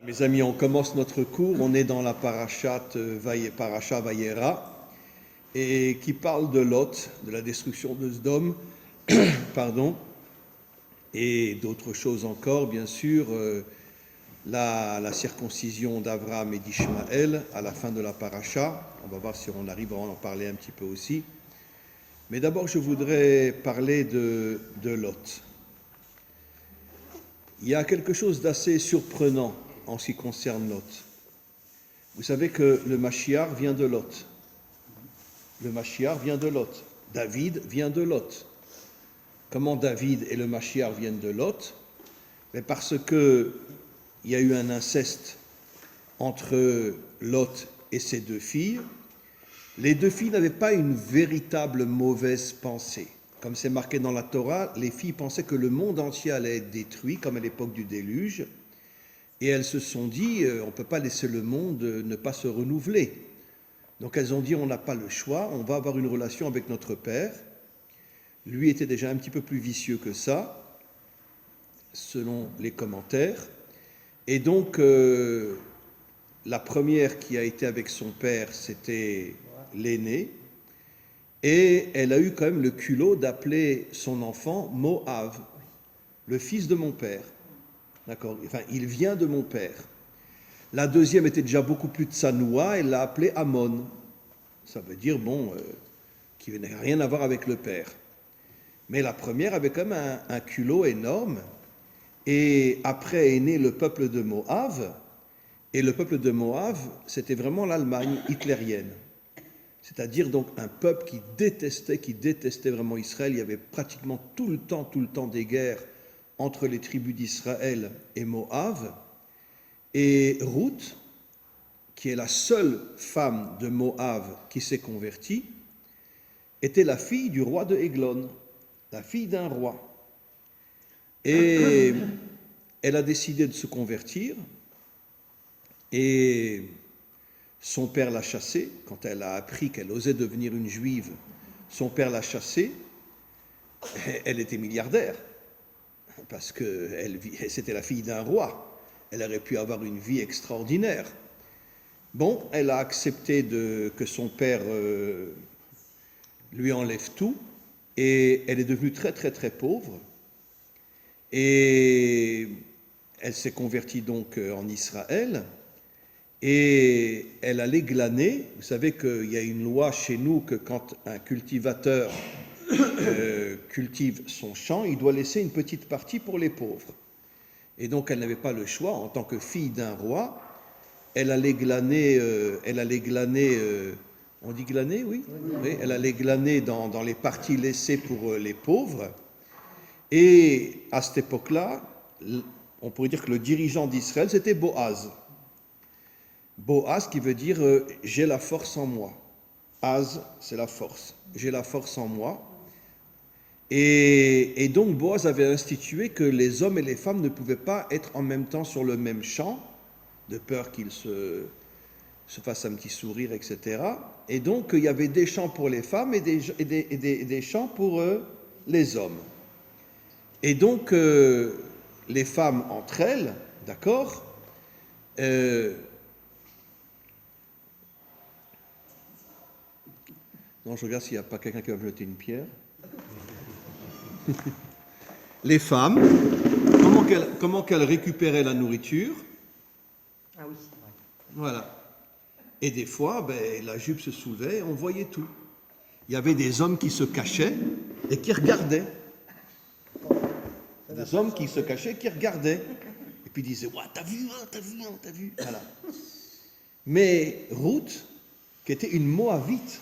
Mes amis, on commence notre cours, on est dans la paracha Vayera, et qui parle de Lot, de la destruction de Sodome, pardon, et d'autres choses encore, bien sûr, la circoncision d'Abraham et d'Ishmaël à la fin de la paracha. On va voir si on arrive à en parler un petit peu aussi. Mais d'abord, je voudrais parler de Lot. Il y a quelque chose d'assez surprenant en ce qui concerne Lot. Vous savez que le Mashiach vient de Lot. Le Mashiach vient de Lot. David vient de Lot. Comment David et le Mashiach viennent de Lot? Mais parce qu'il y a eu un inceste entre Lot et ses deux filles. Les deux filles n'avaient pas une véritable mauvaise pensée. Comme c'est marqué dans la Torah, les filles pensaient que le monde entier allait être détruit, comme à l'époque du déluge. Et elles se sont dit, on ne peut pas laisser le monde ne pas se renouveler. Donc elles ont dit, on n'a pas le choix, on va avoir une relation avec notre père. Lui était déjà un petit peu plus vicieux que ça, selon les commentaires. Et donc, la première qui a été avec son père, c'était l'aînée. Et elle a eu quand même le culot d'appeler son enfant Moav, le fils de mon père. D'accord. Enfin, il vient de mon père. La deuxième était déjà beaucoup plus tsanoua, elle l'a appelé Amon. Ça veut dire, qui n'a rien à voir avec le père. Mais la première avait quand même un culot énorme. Et après est né le peuple de Moab. Et le peuple de Moab, c'était vraiment l'Allemagne hitlérienne. C'est-à-dire donc un peuple qui détestait vraiment Israël. Il y avait pratiquement tout le temps des guerres entre les tribus d'Israël et Moab. Et Ruth, qui est la seule femme de Moab qui s'est convertie, était la fille du roi de Églon, la fille d'un roi. Et elle a décidé de se convertir, et son père l'a chassée. Quand elle a appris qu'elle osait devenir une juive, son père l'a chassée. Elle était milliardaire, parce que c'était la fille d'un roi. Elle aurait pu avoir une vie extraordinaire. Bon, elle a accepté que son père lui enlève tout, et elle est devenue très pauvre. Et elle s'est convertie donc en Israël, et elle allait glaner. Vous savez qu'il y a une loi chez nous que quand un cultivateur cultive son champ, il doit laisser une petite partie pour les pauvres. Et donc elle n'avait pas le choix, en tant que fille d'un roi, elle allait glaner, on dit glaner, oui, oui, elle allait glaner dans les parties laissées pour les pauvres. Et à cette époque-là, on pourrait dire que le dirigeant d'Israël, c'était Boaz. Boaz qui veut dire j'ai la force en moi. Az, c'est la force. J'ai la force en moi. Et donc Boaz avait institué que les hommes et les femmes ne pouvaient pas être en même temps sur le même champ, de peur qu'ils se fassent un petit sourire, etc. Et donc il y avait des champs pour les femmes et des champs pour les hommes. Et donc les femmes entre elles, d'accord, non, je regarde s'il n'y a pas quelqu'un qui va me jeter une pierre. Les femmes, comment qu'elles récupéraient la nourriture? Ah oui. Voilà. Et des fois, la jupe se soulevait et on voyait tout. Il y avait des hommes qui se cachaient et qui regardaient. Des hommes qui se cachaient et qui regardaient. Et puis disaient, ouais, t'as vu. Voilà. Mais Ruth, qui était une Moabite,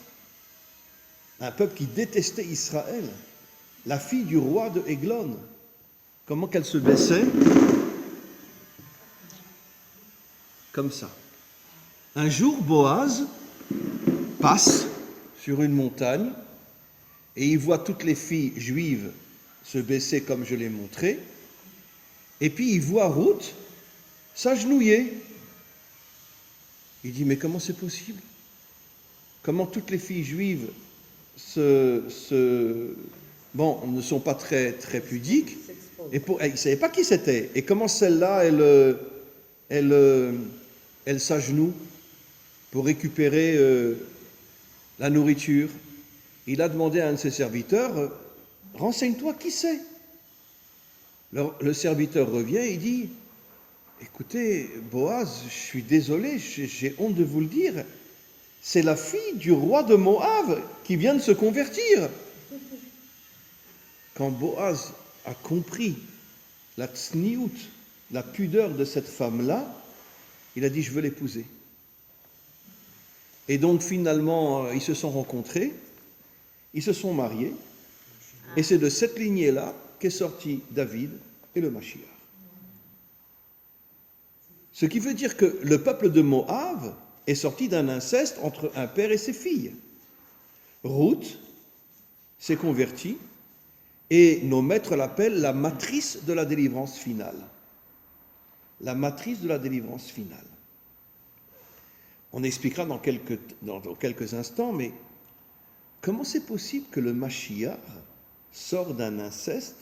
un peuple qui détestait Israël, la fille du roi de Églon, comment qu'elle se baissait? Comme ça. Un jour, Boaz passe sur une montagne et il voit toutes les filles juives se baisser comme je l'ai montré, et puis il voit Ruth s'agenouiller. Il dit, mais comment c'est possible? Comment toutes les filles juives ne sont pas très pudiques, et il ne savait pas qui c'était. Et comment celle-là, elle s'agenouille pour récupérer la nourriture. Il a demandé à un de ses serviteurs, renseigne-toi, qui c'est? Le serviteur revient et dit, écoutez, Boaz, je suis désolé, j'ai honte de vous le dire, c'est la fille du roi de Moab qui vient de se convertir. Quand Boaz a compris la tsniout, la pudeur de cette femme-là, il a dit, je veux l'épouser. Et donc finalement, ils se sont rencontrés, ils se sont mariés, et c'est de cette lignée-là qu'est sorti David et le Mashiach. Ce qui veut dire que le peuple de Moab est sorti d'un inceste entre un père et ses filles. Ruth s'est convertie, et nos maîtres l'appellent la matrice de la délivrance finale. La matrice de la délivrance finale. On expliquera dans quelques instants, mais comment c'est possible que le Mashiach sort d'un inceste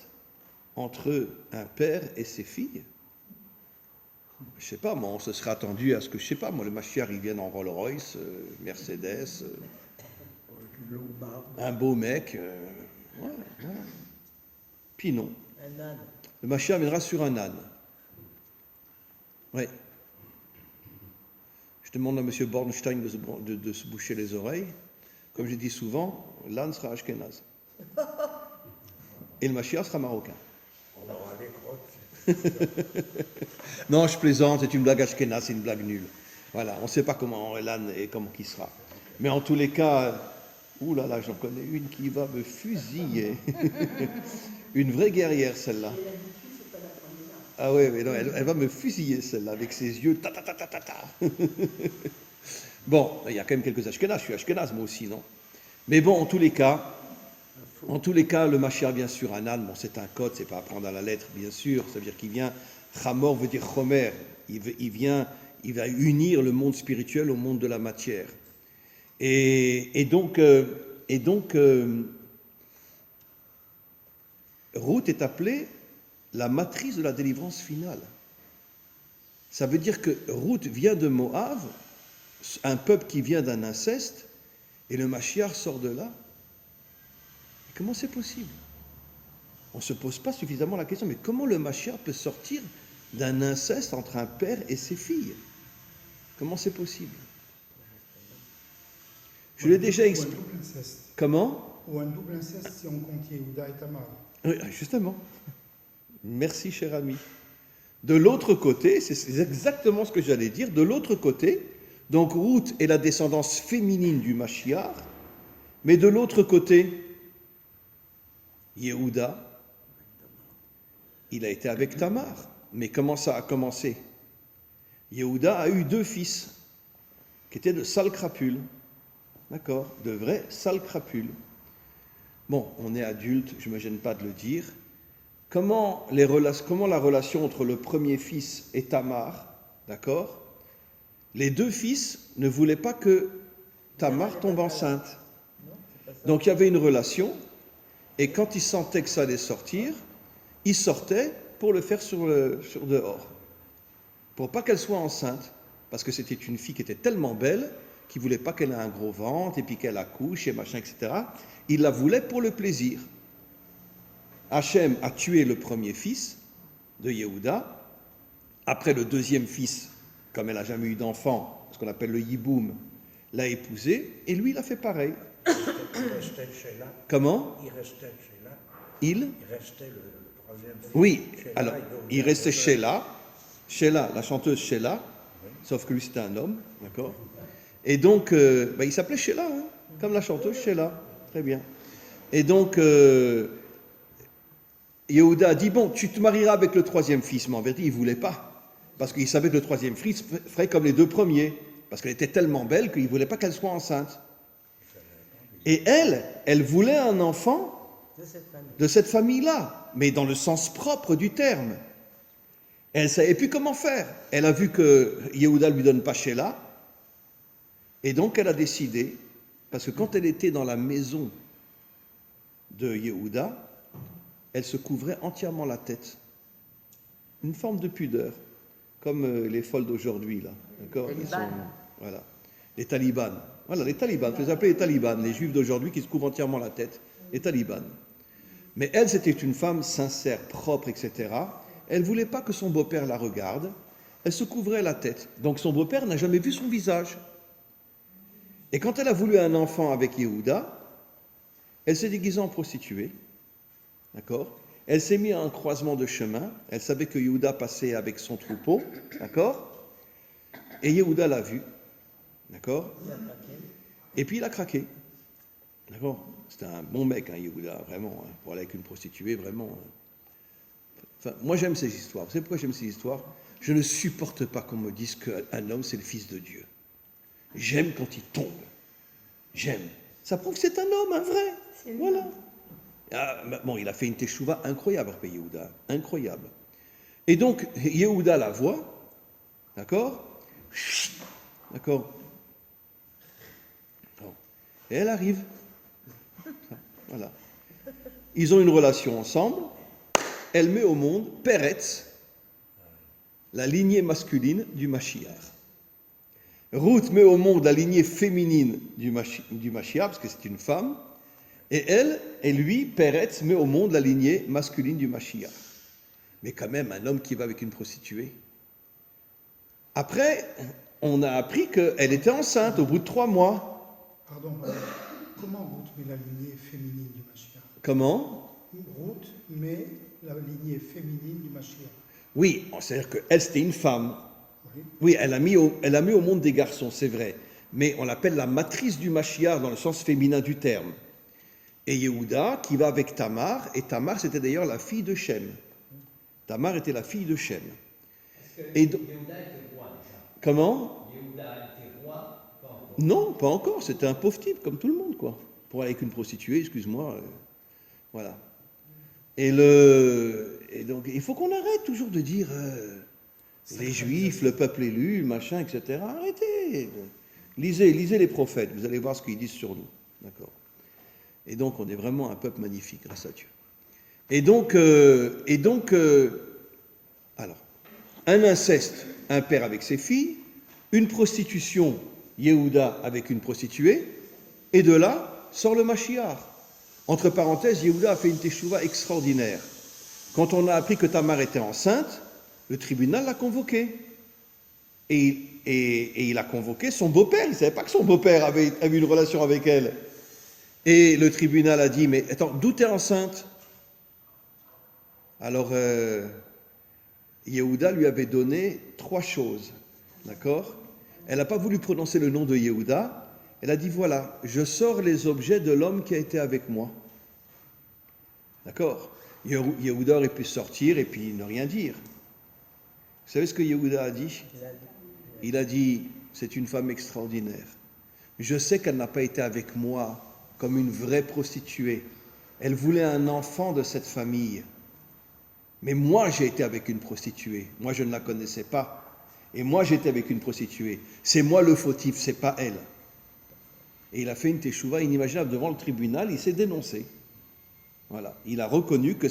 entre un père et ses filles? Je ne sais pas, moi, on se serait attendu à ce que, je ne sais pas, moi, le Mashiach, il vienne en Rolls-Royce, Mercedes, un beau mec, voilà. Puis non. Un âne. Le Mashiach viendra sur un âne. Oui. Je demande à M. Bornstein de se boucher les oreilles. Comme je dis souvent, l'âne sera ashkénaze. Et le Mashiach sera marocain. On aura les crottes. Non, je plaisante, c'est une blague ashkénaze, c'est une blague nulle. Voilà, on ne sait pas comment l'âne et comment qui sera. Mais en tous les cas, ouh là là, j'en connais une qui va me fusiller. Une vraie guerrière, celle-là. Ah oui, mais non, elle va me fusiller, celle-là, avec ses yeux. Ta, ta, ta, ta, ta, ta. Bon, il y a quand même quelques ashkénazes, je suis ashkénaze moi aussi, non? Mais bon, en tous les cas, le Mashiach vient sur un âne. Bon, c'est un code, c'est pas à prendre à la lettre, bien sûr. Ça veut dire qu'il vient, Chamor veut dire Chomer. Il va unir le monde spirituel au monde de la matière. Et donc, Ruth est appelée la matrice de la délivrance finale. Ça veut dire que Ruth vient de Moab, un peuple qui vient d'un inceste, et le Mashiach sort de là. Et comment c'est possible? On ne se pose pas suffisamment la question, mais comment le Mashiach peut sortir d'un inceste entre un père et ses filles? Comment c'est possible? Je l'ai déjà expliqué. Ou un double inceste. Comment? Ou un double inceste si on compte Yehuda et Tamar. Oui, justement. Merci, cher ami. De l'autre côté, c'est exactement ce que j'allais dire, de l'autre côté, donc Ruth est la descendance féminine du Mashiach, mais de l'autre côté, Yehuda, il a été avec Tamar. Mais comment ça a commencé? Yehuda a eu 2 fils, qui étaient de sales crapules. D'accord? De vrais sales crapules. Bon, on est adulte, je ne me gêne pas de le dire. Comment la relation entre le premier fils et Tamar, d'accord? Les 2 fils ne voulaient pas que Tamar tombe enceinte. Donc il y avait une relation, et quand ils sentaient que ça allait sortir, ils sortaient pour le faire sur dehors. Pour pas qu'elle soit enceinte, parce que c'était une fille qui était tellement belle, qui ne voulait pas qu'elle ait un gros ventre, et puis qu'elle accouche, et machin, etc. Il la voulait pour le plaisir. Hachem a tué le premier fils de Yehuda. Après, le deuxième fils, comme elle n'a jamais eu d'enfant, ce qu'on appelle le yiboum, l'a épousé, et lui, il a fait pareil. Il restait chez là. Comment? Il restait chez là. Il restait le troisième fils. Oui, Sheila, alors, et donc, il restait Sheila, la chanteuse Sheila, sauf que lui, c'était un homme, d'accord? Et donc, il s'appelait Sheila, hein, comme la chanteuse Sheila. Très bien. Et donc, Yehuda a dit, bon, tu te marieras avec le troisième fils, mais en vérité, il ne voulait pas. Parce qu'il savait que le troisième fils ferait comme les 2 premiers. Parce qu'elle était tellement belle qu'il ne voulait pas qu'elle soit enceinte. Et elle voulait un enfant de cette famille-là, mais dans le sens propre du terme. Elle ne savait plus comment faire. Elle a vu que Yehuda ne lui donne pas Sheila, et donc elle a décidé, parce que quand elle était dans la maison de Yehuda, elle se couvrait entièrement la tête. Une forme de pudeur. comme les folles d'aujourd'hui, là. D'accord? Talibans. Voilà. Les talibans. Voilà, les talibans. Vous les appelez les talibans, les juifs d'aujourd'hui qui se couvrent entièrement la tête. Les talibans. Mais elle, c'était une femme sincère, propre, etc. Elle ne voulait pas que son beau-père la regarde. Elle se couvrait la tête. Donc son beau-père n'a jamais vu son visage. Et quand elle a voulu un enfant avec Yehuda, elle s'est déguisée en prostituée. D'accord? Elle s'est mise à un croisement de chemin. Elle savait que Yehuda passait avec son troupeau. D'accord? Et Yehuda l'a vu. D'accord? Et puis il a craqué. D'accord? C'était un bon mec, hein, Yehuda, vraiment. Hein, pour aller avec une prostituée, vraiment. Enfin, moi j'aime ces histoires. Vous savez pourquoi j'aime ces histoires? Je ne supporte pas qu'on me dise qu'un homme c'est le fils de Dieu. J'aime quand il tombe. J'aime. Ça prouve que c'est un homme, un vrai. Voilà. Ah, bon, il a fait une teshuva incroyable après Yehuda. Incroyable. Et donc, Yehuda la voit. D'accord? D'accord? Et elle arrive. Voilà. Ils ont une relation ensemble. Elle met au monde Peretz, la lignée masculine du Mashiach. Ruth met au monde la lignée féminine du Mashiach, parce que c'est une femme. Et elle, et lui, Peretz, met au monde la lignée masculine du Mashiach. Mais quand même, un homme qui va avec une prostituée. Après, on a appris qu'elle était enceinte au bout de 3 mois. Pardon, comment Ruth met la lignée féminine du Mashiach? Comment? Ruth met la lignée féminine du Mashiach. Oui, c'est-à-dire qu'elle, c'était une femme. Oui. Oui, elle a mis au monde des garçons, c'est vrai. Mais on l'appelle la matrice du Mashiach dans le sens féminin du terme. Et Yehuda qui va avec Tamar, et Tamar c'était d'ailleurs la fille de Shem. Tamar était la fille de Shem. Et Yehuda était roi déjà. Comment? Yehuda était roi? Pas encore. Non, pas encore, c'était un pauvre type comme tout le monde, quoi. Pour aller avec une prostituée, excuse-moi. Voilà. Et donc il faut qu'on arrête toujours de dire les juifs, le peuple élu, machin, etc. Arrêtez. Lisez les prophètes, vous allez voir ce qu'ils disent sur nous. D'accord? Et donc, on est vraiment un peuple magnifique, grâce à Dieu. Et donc, alors, un inceste, un père avec ses filles, une prostitution, Yehuda avec une prostituée, et de là sort le Mashiach. Entre parenthèses, Yehuda a fait une teshuva extraordinaire. Quand on a appris que Tamar était enceinte, le tribunal l'a convoqué. Et il a convoqué son beau-père. Il ne savait pas que son beau-père avait une relation avec elle. Et le tribunal a dit, mais attends, d'où t'es enceinte? Alors, Yehuda lui avait donné 3 choses, d'accord? Elle n'a pas voulu prononcer le nom de Yehuda, elle a dit, voilà, je sors les objets de l'homme qui a été avec moi. D'accord? Yehuda aurait pu sortir et puis ne rien dire. Vous savez ce que Yehuda a dit? Il a dit, c'est une femme extraordinaire. Je sais qu'elle n'a pas été avec moi comme une vraie prostituée. Elle voulait un enfant de cette famille. Mais moi, j'ai été avec une prostituée. Moi, je ne la connaissais pas. Et moi, j'étais avec une prostituée. C'est moi le fautif, c'est pas elle. Et il a fait une teshuva inimaginable devant le tribunal, il s'est dénoncé. Voilà. Il a reconnu que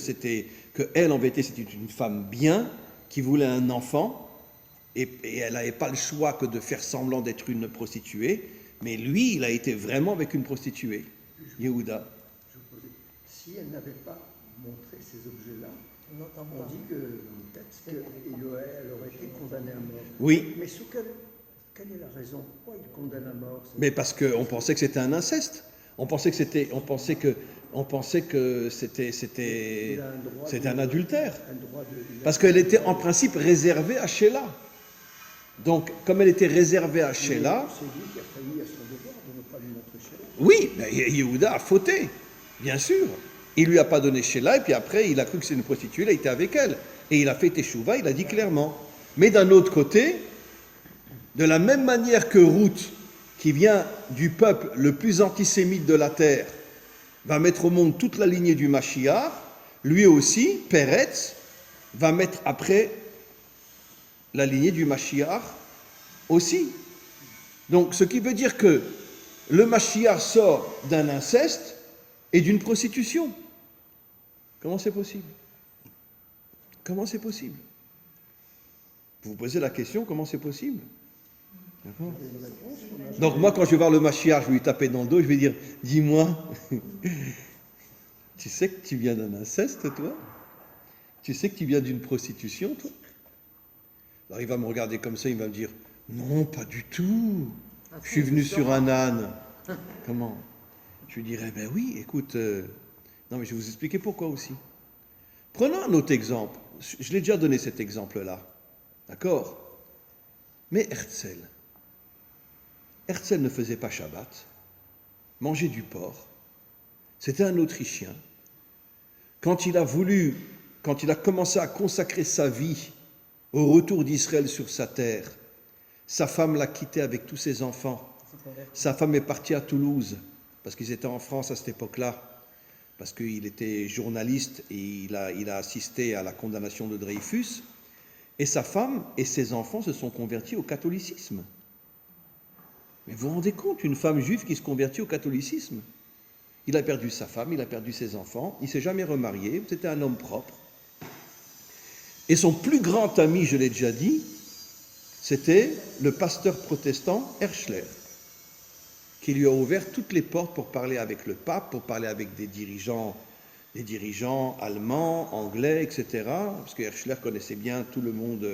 elle, en vérité, c'était une femme bien, qui voulait un enfant, et elle n'avait pas le choix que de faire semblant d'être une prostituée, mais lui, il a été vraiment avec une prostituée, Yehuda. Je vous posais, si elle n'avait pas montré ces objets-là, on dit que dans le texte qu'elle aurait été condamnée à mort. Oui. Mais sous quelle est la raison? Pourquoi il condamne à mort? Mais parce qu'on pensait que c'était un inceste. On pensait que c'était un adultère. Parce qu'elle était en principe réservée à Sheila. Donc, comme elle était réservée à Sheila... C'est lui qui a failli à son devoir de ne pas lui montrer Sheila. Oui, Yehuda a fauté, bien sûr. Il lui a pas donné Sheila, et puis après, il a cru que c'est une prostituée, il a été avec elle. Et il a fait teshuva, il a dit clairement. Mais d'un autre côté, de la même manière que Ruth, qui vient du peuple le plus antisémite de la terre, va mettre au monde toute la lignée du Mashiach, lui aussi, Peretz, va mettre après la lignée du Mashiach aussi. Donc, ce qui veut dire que le Mashiach sort d'un inceste et d'une prostitution. Comment c'est possible? Comment c'est possible? Vous vous posez la question, comment c'est possible? D'accord. Et une réponse qu'on a- Donc moi, quand je vais voir le Mashiach, je vais lui taper dans le dos, je vais dire, dis-moi, tu sais que tu viens d'un inceste, toi? Tu sais que tu viens d'une prostitution, toi? Alors il va me regarder comme ça, il va me dire, non, pas du tout. Je suis venu sur un âne. Comment? Je lui dirais, ben oui, écoute, non mais je vais vous expliquer pourquoi aussi. Prenons un autre exemple. Je l'ai déjà donné cet exemple-là. D'accord? Mais Herzl. Herzl ne faisait pas Shabbat, mangeait du porc. C'était un Autrichien. Quand il a commencé à consacrer sa vie au retour d'Israël sur sa terre, sa femme l'a quitté avec tous ses enfants. Sa femme est partie à Toulouse, parce qu'ils étaient en France à cette époque-là, parce qu'il était journaliste et il a assisté à la condamnation de Dreyfus. Et sa femme et ses enfants se sont convertis au catholicisme. Mais vous vous rendez compte, une femme juive qui se convertit au catholicisme? Il a perdu sa femme, il a perdu ses enfants, il ne s'est jamais remarié, c'était un homme propre. Et son plus grand ami, je l'ai déjà dit, c'était le pasteur protestant Herschler, qui lui a ouvert toutes les portes pour parler avec le pape, pour parler avec des dirigeants allemands, anglais, etc. Parce que Herschler connaissait bien tout le monde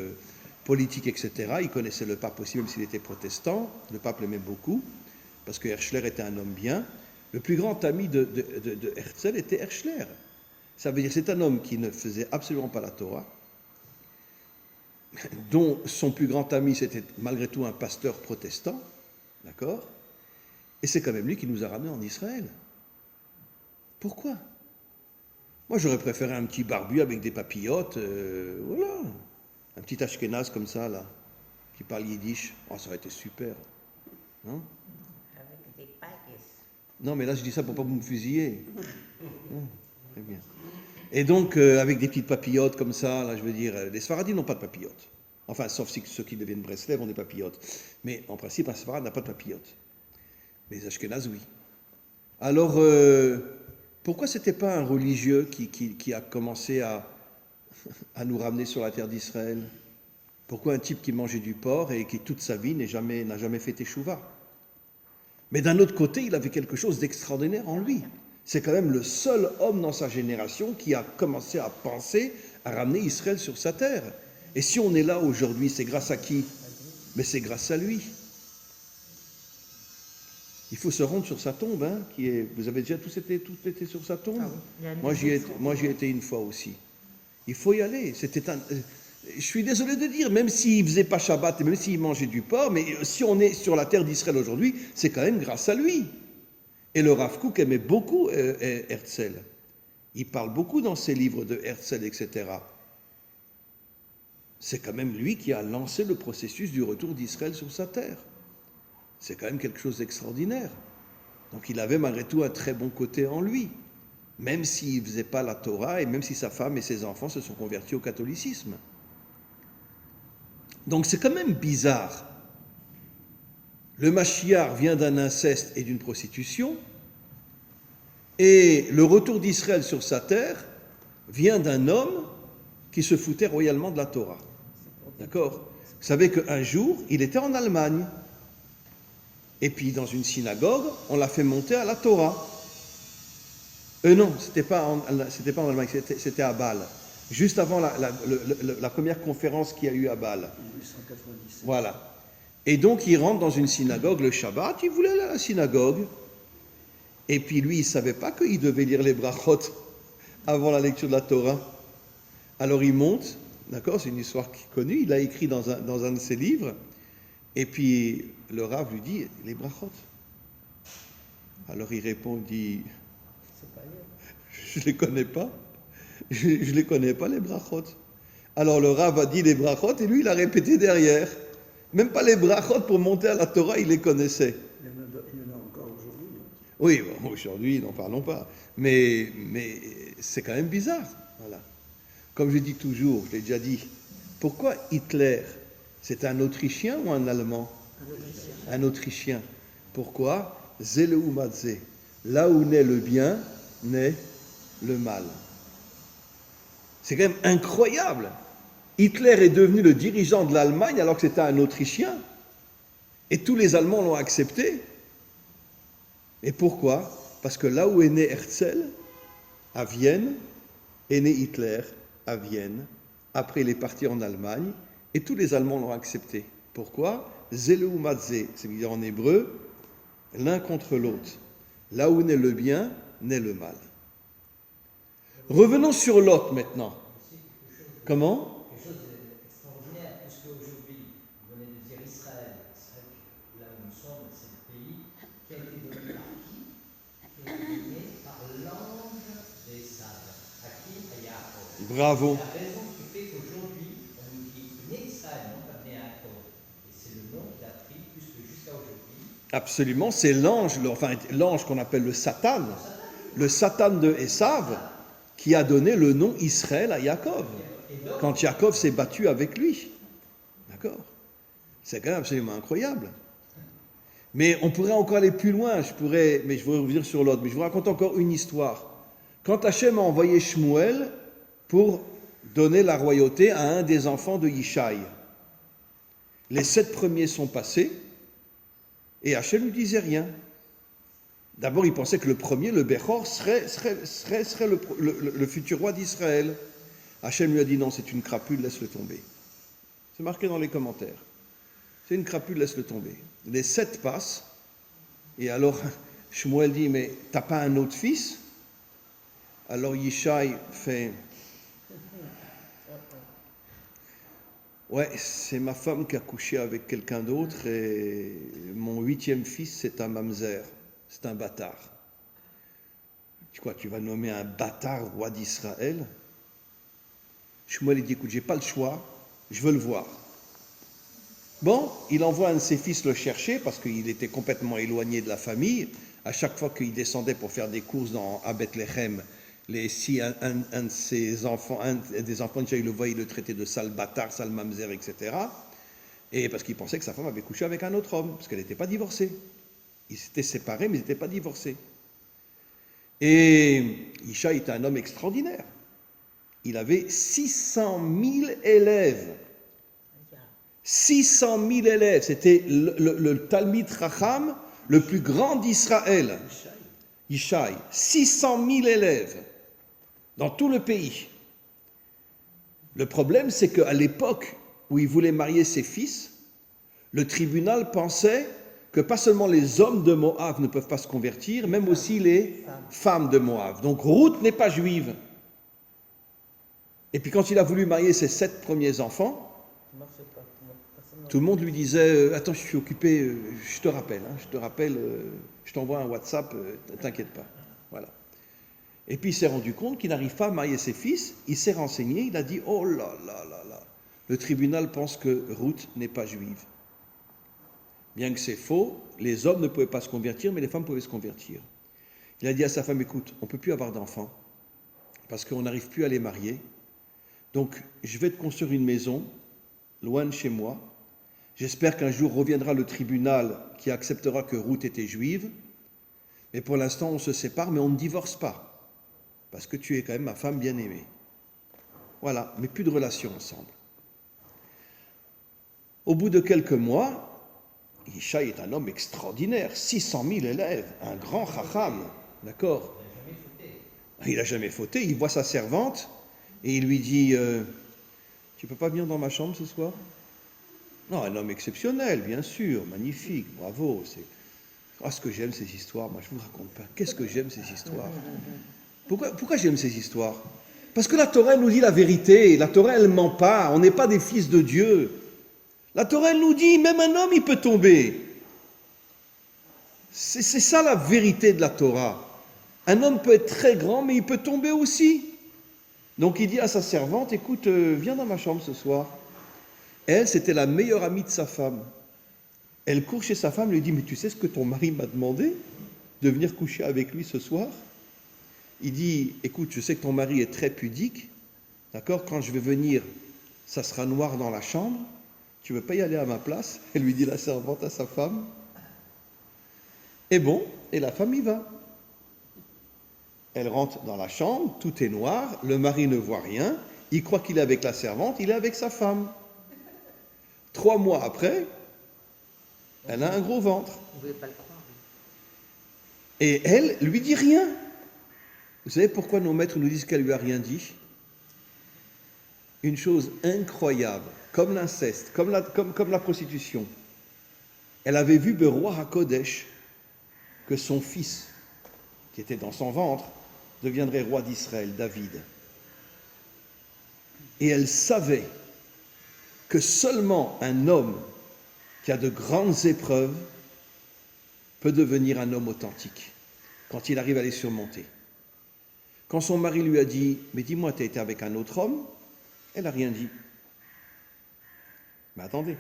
politique, etc. Il connaissait le pape aussi, même s'il était protestant. Le pape l'aimait beaucoup, parce que Herschler était un homme bien. Le plus grand ami de Herzl était Herschler. Ça veut dire que c'est un homme qui ne faisait absolument pas la Torah, dont son plus grand ami, c'était malgré tout un pasteur protestant, d'accord? Et c'est quand même lui qui nous a ramenés en Israël. Pourquoi? Moi, j'aurais préféré un petit barbu avec des papillotes, voilà. Un petit ashkénaze comme ça, là, qui parle yiddish. Oh, ça aurait été super. Hein? Avec des paillettes. Non, mais là, je dis ça pour pas que vous me fusiller. Très bien. Et donc, avec des petites papillotes comme ça, là, je veux dire, les Sfaradim n'ont pas de papillotes. Enfin, sauf si ceux qui deviennent Breslev ont des papillotes. Mais en principe, un Sfarad n'a pas de papillotes. Mais les Ashkénazes, oui. Alors, pourquoi ce n'était pas un religieux qui a commencé à nous ramener sur la terre d'Israël? Pourquoi un type qui mangeait du porc et qui toute sa vie n'a jamais fait teshuva? Mais d'un autre côté, il avait quelque chose d'extraordinaire en lui. C'est quand même le seul homme dans sa génération qui a commencé à penser à ramener Israël sur sa terre. Et si on est là aujourd'hui, c'est grâce à qui? Mais c'est grâce à lui. Il faut se rendre sur sa tombe, hein, vous avez déjà tous été sur sa tombe? Ah oui, il y a une Moi, j'y ai été une fois aussi. Il faut y aller. Je suis désolé de dire, même s'il ne faisait pas Shabbat et même s'il mangeait du porc, mais si on est sur la terre d'Israël aujourd'hui, c'est quand même grâce à lui. Et le Rav Kook aimait beaucoup Herzl. Il parle beaucoup dans ses livres de Herzl, etc. C'est quand même lui qui a lancé le processus du retour d'Israël sur sa terre. C'est quand même quelque chose d'extraordinaire. Donc il avait malgré tout un très bon côté en lui, même s'il ne faisait pas la Torah et même si sa femme et ses enfants se sont convertis au catholicisme. Donc c'est quand même bizarre. Le Mashiach vient d'un inceste et d'une prostitution, et le retour d'Israël sur sa terre vient d'un homme qui se foutait royalement de la Torah. D'accord? Vous savez qu'un jour, il était en Allemagne. Et puis, dans une synagogue, on l'a fait monter à la Torah. Non, c'était pas en Allemagne, c'était à Bâle. Juste avant la première conférence qu'il y a eu à Bâle. 1897. Voilà. Et donc, il rentre dans une synagogue le Shabbat, il voulait aller à la synagogue. Et puis, lui, il ne savait pas qu'il devait lire les brachot avant la lecture de la Torah. Alors, il monte, d'accord, c'est une histoire connue, il a écrit dans un de ses livres. Et puis, le Rav lui dit, les brachot. Alors, il répond, il dit, je ne les connais pas. Je ne les connais pas, les brachot. Alors, le Rav a dit les brachot, et lui, il a répété derrière. Même pas les brachot pour monter à la Torah, il les connaissait. Il y en a encore aujourd'hui. Oui, bon, aujourd'hui, n'en parlons pas. Mais c'est quand même bizarre. Voilà. Comme je dis toujours, je l'ai déjà dit, pourquoi Hitler, c'est un Autrichien ou un Allemand? Un Autrichien. Pourquoi? Zéleu Madze. Là où naît le bien, naît le mal. C'est quand même incroyable. Hitler est devenu le dirigeant de l'Allemagne alors que c'était un Autrichien. Et tous les Allemands l'ont accepté. Et pourquoi? Parce que là où est né Herzl, à Vienne, est né Hitler, à Vienne. Après, il est parti en Allemagne, et tous les Allemands l'ont accepté. Pourquoi? Zelu Matze, c'est-à-dire en hébreu, l'un contre l'autre. Là où naît le bien, naît le mal. Revenons sur Lot maintenant. Comment? Quelque chose d'extraordinaire, puisque aujourd'hui, vous venez de dire Israël. C'est vrai que là où nous sommes, c'est le pays qui a été donné par qui? Qui a été donné par l'ange des sages. À qui? À Yaakov. Bravo. La raison qui fait qu'aujourd'hui, on nous dit né Israël, non pas né Yaakov. Et c'est le nom qu'il a pris, puisque jusqu'à aujourd'hui. Absolument, c'est l'ange, enfin l'ange qu'on appelle le Satan de Esav, qui a donné le nom Israël à Yaakov, quand Yaakov s'est battu avec lui. D'accord? C'est quand même absolument incroyable. Mais on pourrait encore aller plus loin, mais je vais revenir sur l'autre, mais je vous raconte encore une histoire. Quand Hachem a envoyé Shmuel pour donner la royauté à un des enfants de Yishai, les 7 premiers sont passés, et Hachem ne lui disait rien. D'abord, il pensait que le premier, le Bechor, serait le futur roi d'Israël. Hachem lui a dit non, c'est une crapule, laisse-le tomber. C'est marqué dans les commentaires. C'est une crapule, laisse-le tomber. Les 7 passent, et alors Shmuel dit, mais t'as pas un autre fils? Alors Yishai fait, ouais, c'est ma femme qui a couché avec quelqu'un d'autre, et mon 8e fils, c'est un mamzer. C'est un bâtard. Tu vas nommer un bâtard roi d'Israël? Shmuel dit, écoute, j'ai pas le choix, je veux le voir. Bon, il envoie un de ses fils le chercher parce qu'il était complètement éloigné de la famille. À chaque fois qu'il descendait pour faire des courses à Bethléem, si un de ses enfants, un des enfants, il le voyait, il le traitait de sale bâtard, sale mamzer, etc. Et parce qu'il pensait que sa femme avait couché avec un autre homme, parce qu'elle n'était pas divorcée. Ils s'étaient séparés, mais ils n'étaient pas divorcés. Et Isha était un homme extraordinaire. Il avait 600 000 élèves. 600 000 élèves. C'était le Talmid Chacham le plus grand d'Israël. Yishai. 600 000 élèves dans tout le pays. Le problème, c'est qu'à l'époque où il voulait marier ses fils, le tribunal pensait que pas seulement les hommes de Moab ne peuvent pas se convertir, même aussi les femmes de Moab. Donc Ruth n'est pas juive. Et puis quand il a voulu marier ses 7 premiers enfants, tout le monde lui disait attends, je suis occupé, je te rappelle, je t'envoie un WhatsApp, t'inquiète pas. Voilà. Et puis il s'est rendu compte qu'il n'arrive pas à marier ses fils, il s'est renseigné, il a dit oh là là là là, le tribunal pense que Ruth n'est pas juive. Bien que c'est faux, les hommes ne pouvaient pas se convertir, mais les femmes pouvaient se convertir. Il a dit à sa femme, écoute, on ne peut plus avoir d'enfants, parce qu'on n'arrive plus à les marier. Donc, je vais te construire une maison, loin de chez moi. J'espère qu'un jour reviendra le tribunal qui acceptera que Ruth était juive. Mais pour l'instant, on se sépare, mais on ne divorce pas. Parce que tu es quand même ma femme bien-aimée. Voilà, mais plus de relations ensemble. Au bout de quelques mois, Yishai est un homme extraordinaire, 600 000 élèves, un grand chacham, d'accord? Il n'a jamais fauté, il voit sa servante et il lui dit tu peux pas venir dans ma chambre ce soir? Non, un homme exceptionnel, bien sûr, magnifique, bravo. Ce que j'aime ces histoires, moi je ne vous raconte pas, qu'est-ce que j'aime ces histoires? Pourquoi j'aime ces histoires? Parce que la Torah nous dit la vérité, la Torah elle ne ment pas, on n'est pas des fils de Dieu. La Torah, elle nous dit, même un homme, il peut tomber. C'est ça la vérité de la Torah. Un homme peut être très grand, mais il peut tomber aussi. Donc il dit à sa servante, écoute, viens dans ma chambre ce soir. Elle, c'était la meilleure amie de sa femme. Elle court chez sa femme, lui dit, mais tu sais ce que ton mari m'a demandé? De venir coucher avec lui ce soir? Il dit, écoute, je sais que ton mari est très pudique, d'accord? Quand je vais venir, ça sera noir dans la chambre. Tu ne veux pas y aller à ma place? Elle lui dit la servante à sa femme. Et bon, et la femme y va. Elle rentre dans la chambre, tout est noir, le mari ne voit rien, Il croit qu'il est avec la servante, il est avec sa femme. 3 mois après, elle a un gros ventre. Vous ne voulez pas le croire. Et elle lui dit rien. Vous savez pourquoi nos maîtres nous disent qu'elle lui a rien dit? Une chose incroyable, comme l'inceste, comme la prostitution. Elle avait vu Beroua HaKodesh, que son fils, qui était dans son ventre, deviendrait roi d'Israël, David. Et elle savait que seulement un homme qui a de grandes épreuves peut devenir un homme authentique, quand il arrive à les surmonter. Quand son mari lui a dit « Mais dis-moi, tu as été avec un autre homme ?» Elle n'a rien dit. Mais attendez,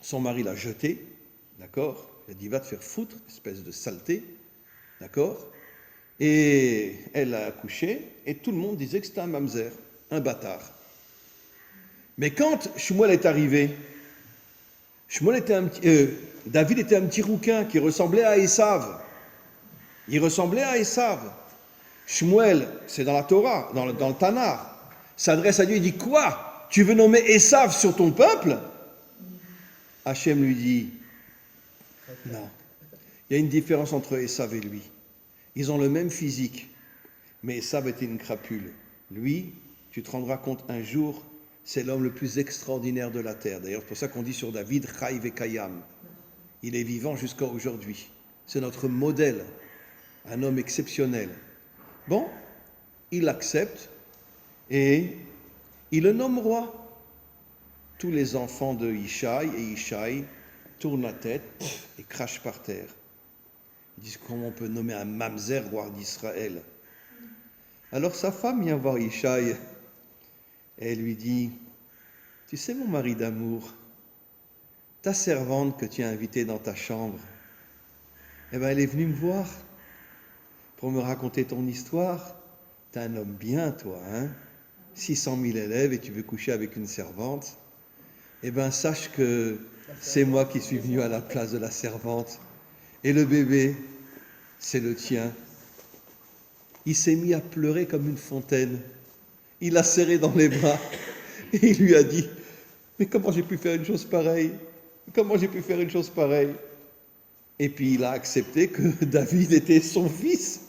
son mari l'a jetée, d'accord? Il a dit « Va te faire foutre, espèce de saleté », d'accord? Et elle a accouché, et tout le monde disait que c'était un mamzer, un bâtard. Mais quand Shmuel est arrivé, David était un petit rouquin qui ressemblait à Esav. Il ressemblait à Esav. Shmuel, c'est dans la Torah, dans le Tanakh, s'adresse à Dieu et dit « Quoi? Tu veux nommer Esav sur ton peuple ?» Hachem lui dit « Non. Il y a une différence entre Esav et lui. Ils ont le même physique, mais Esav était une crapule. Lui, tu te rendras compte un jour, c'est l'homme le plus extraordinaire de la terre. D'ailleurs, c'est pour ça qu'on dit sur David « Chai vekayam ». Il est vivant jusqu'à aujourd'hui. C'est notre modèle, un homme exceptionnel. Bon, il accepte et il le nomme roi. Tous les enfants de Ishaï et Ishaï tournent la tête et crachent par terre. Ils disent comment on peut nommer un mamzer roi d'Israël. Alors sa femme vient voir Ishaï et elle lui dit « Tu sais mon mari d'amour, ta servante que tu as invitée dans ta chambre, eh ben elle est venue me voir pour me raconter ton histoire. T'es un homme bien, toi, hein? 600 000 élèves et tu veux coucher avec une servante. Eh bien, sache que c'est moi qui suis venu à la place de la servante. Et le bébé, c'est le tien. » Il s'est mis à pleurer comme une fontaine. Il l'a serré dans les bras et il lui a dit « Mais comment j'ai pu faire une chose pareille? Comment j'ai pu faire une chose pareille ?» Et puis il a accepté que David était son fils.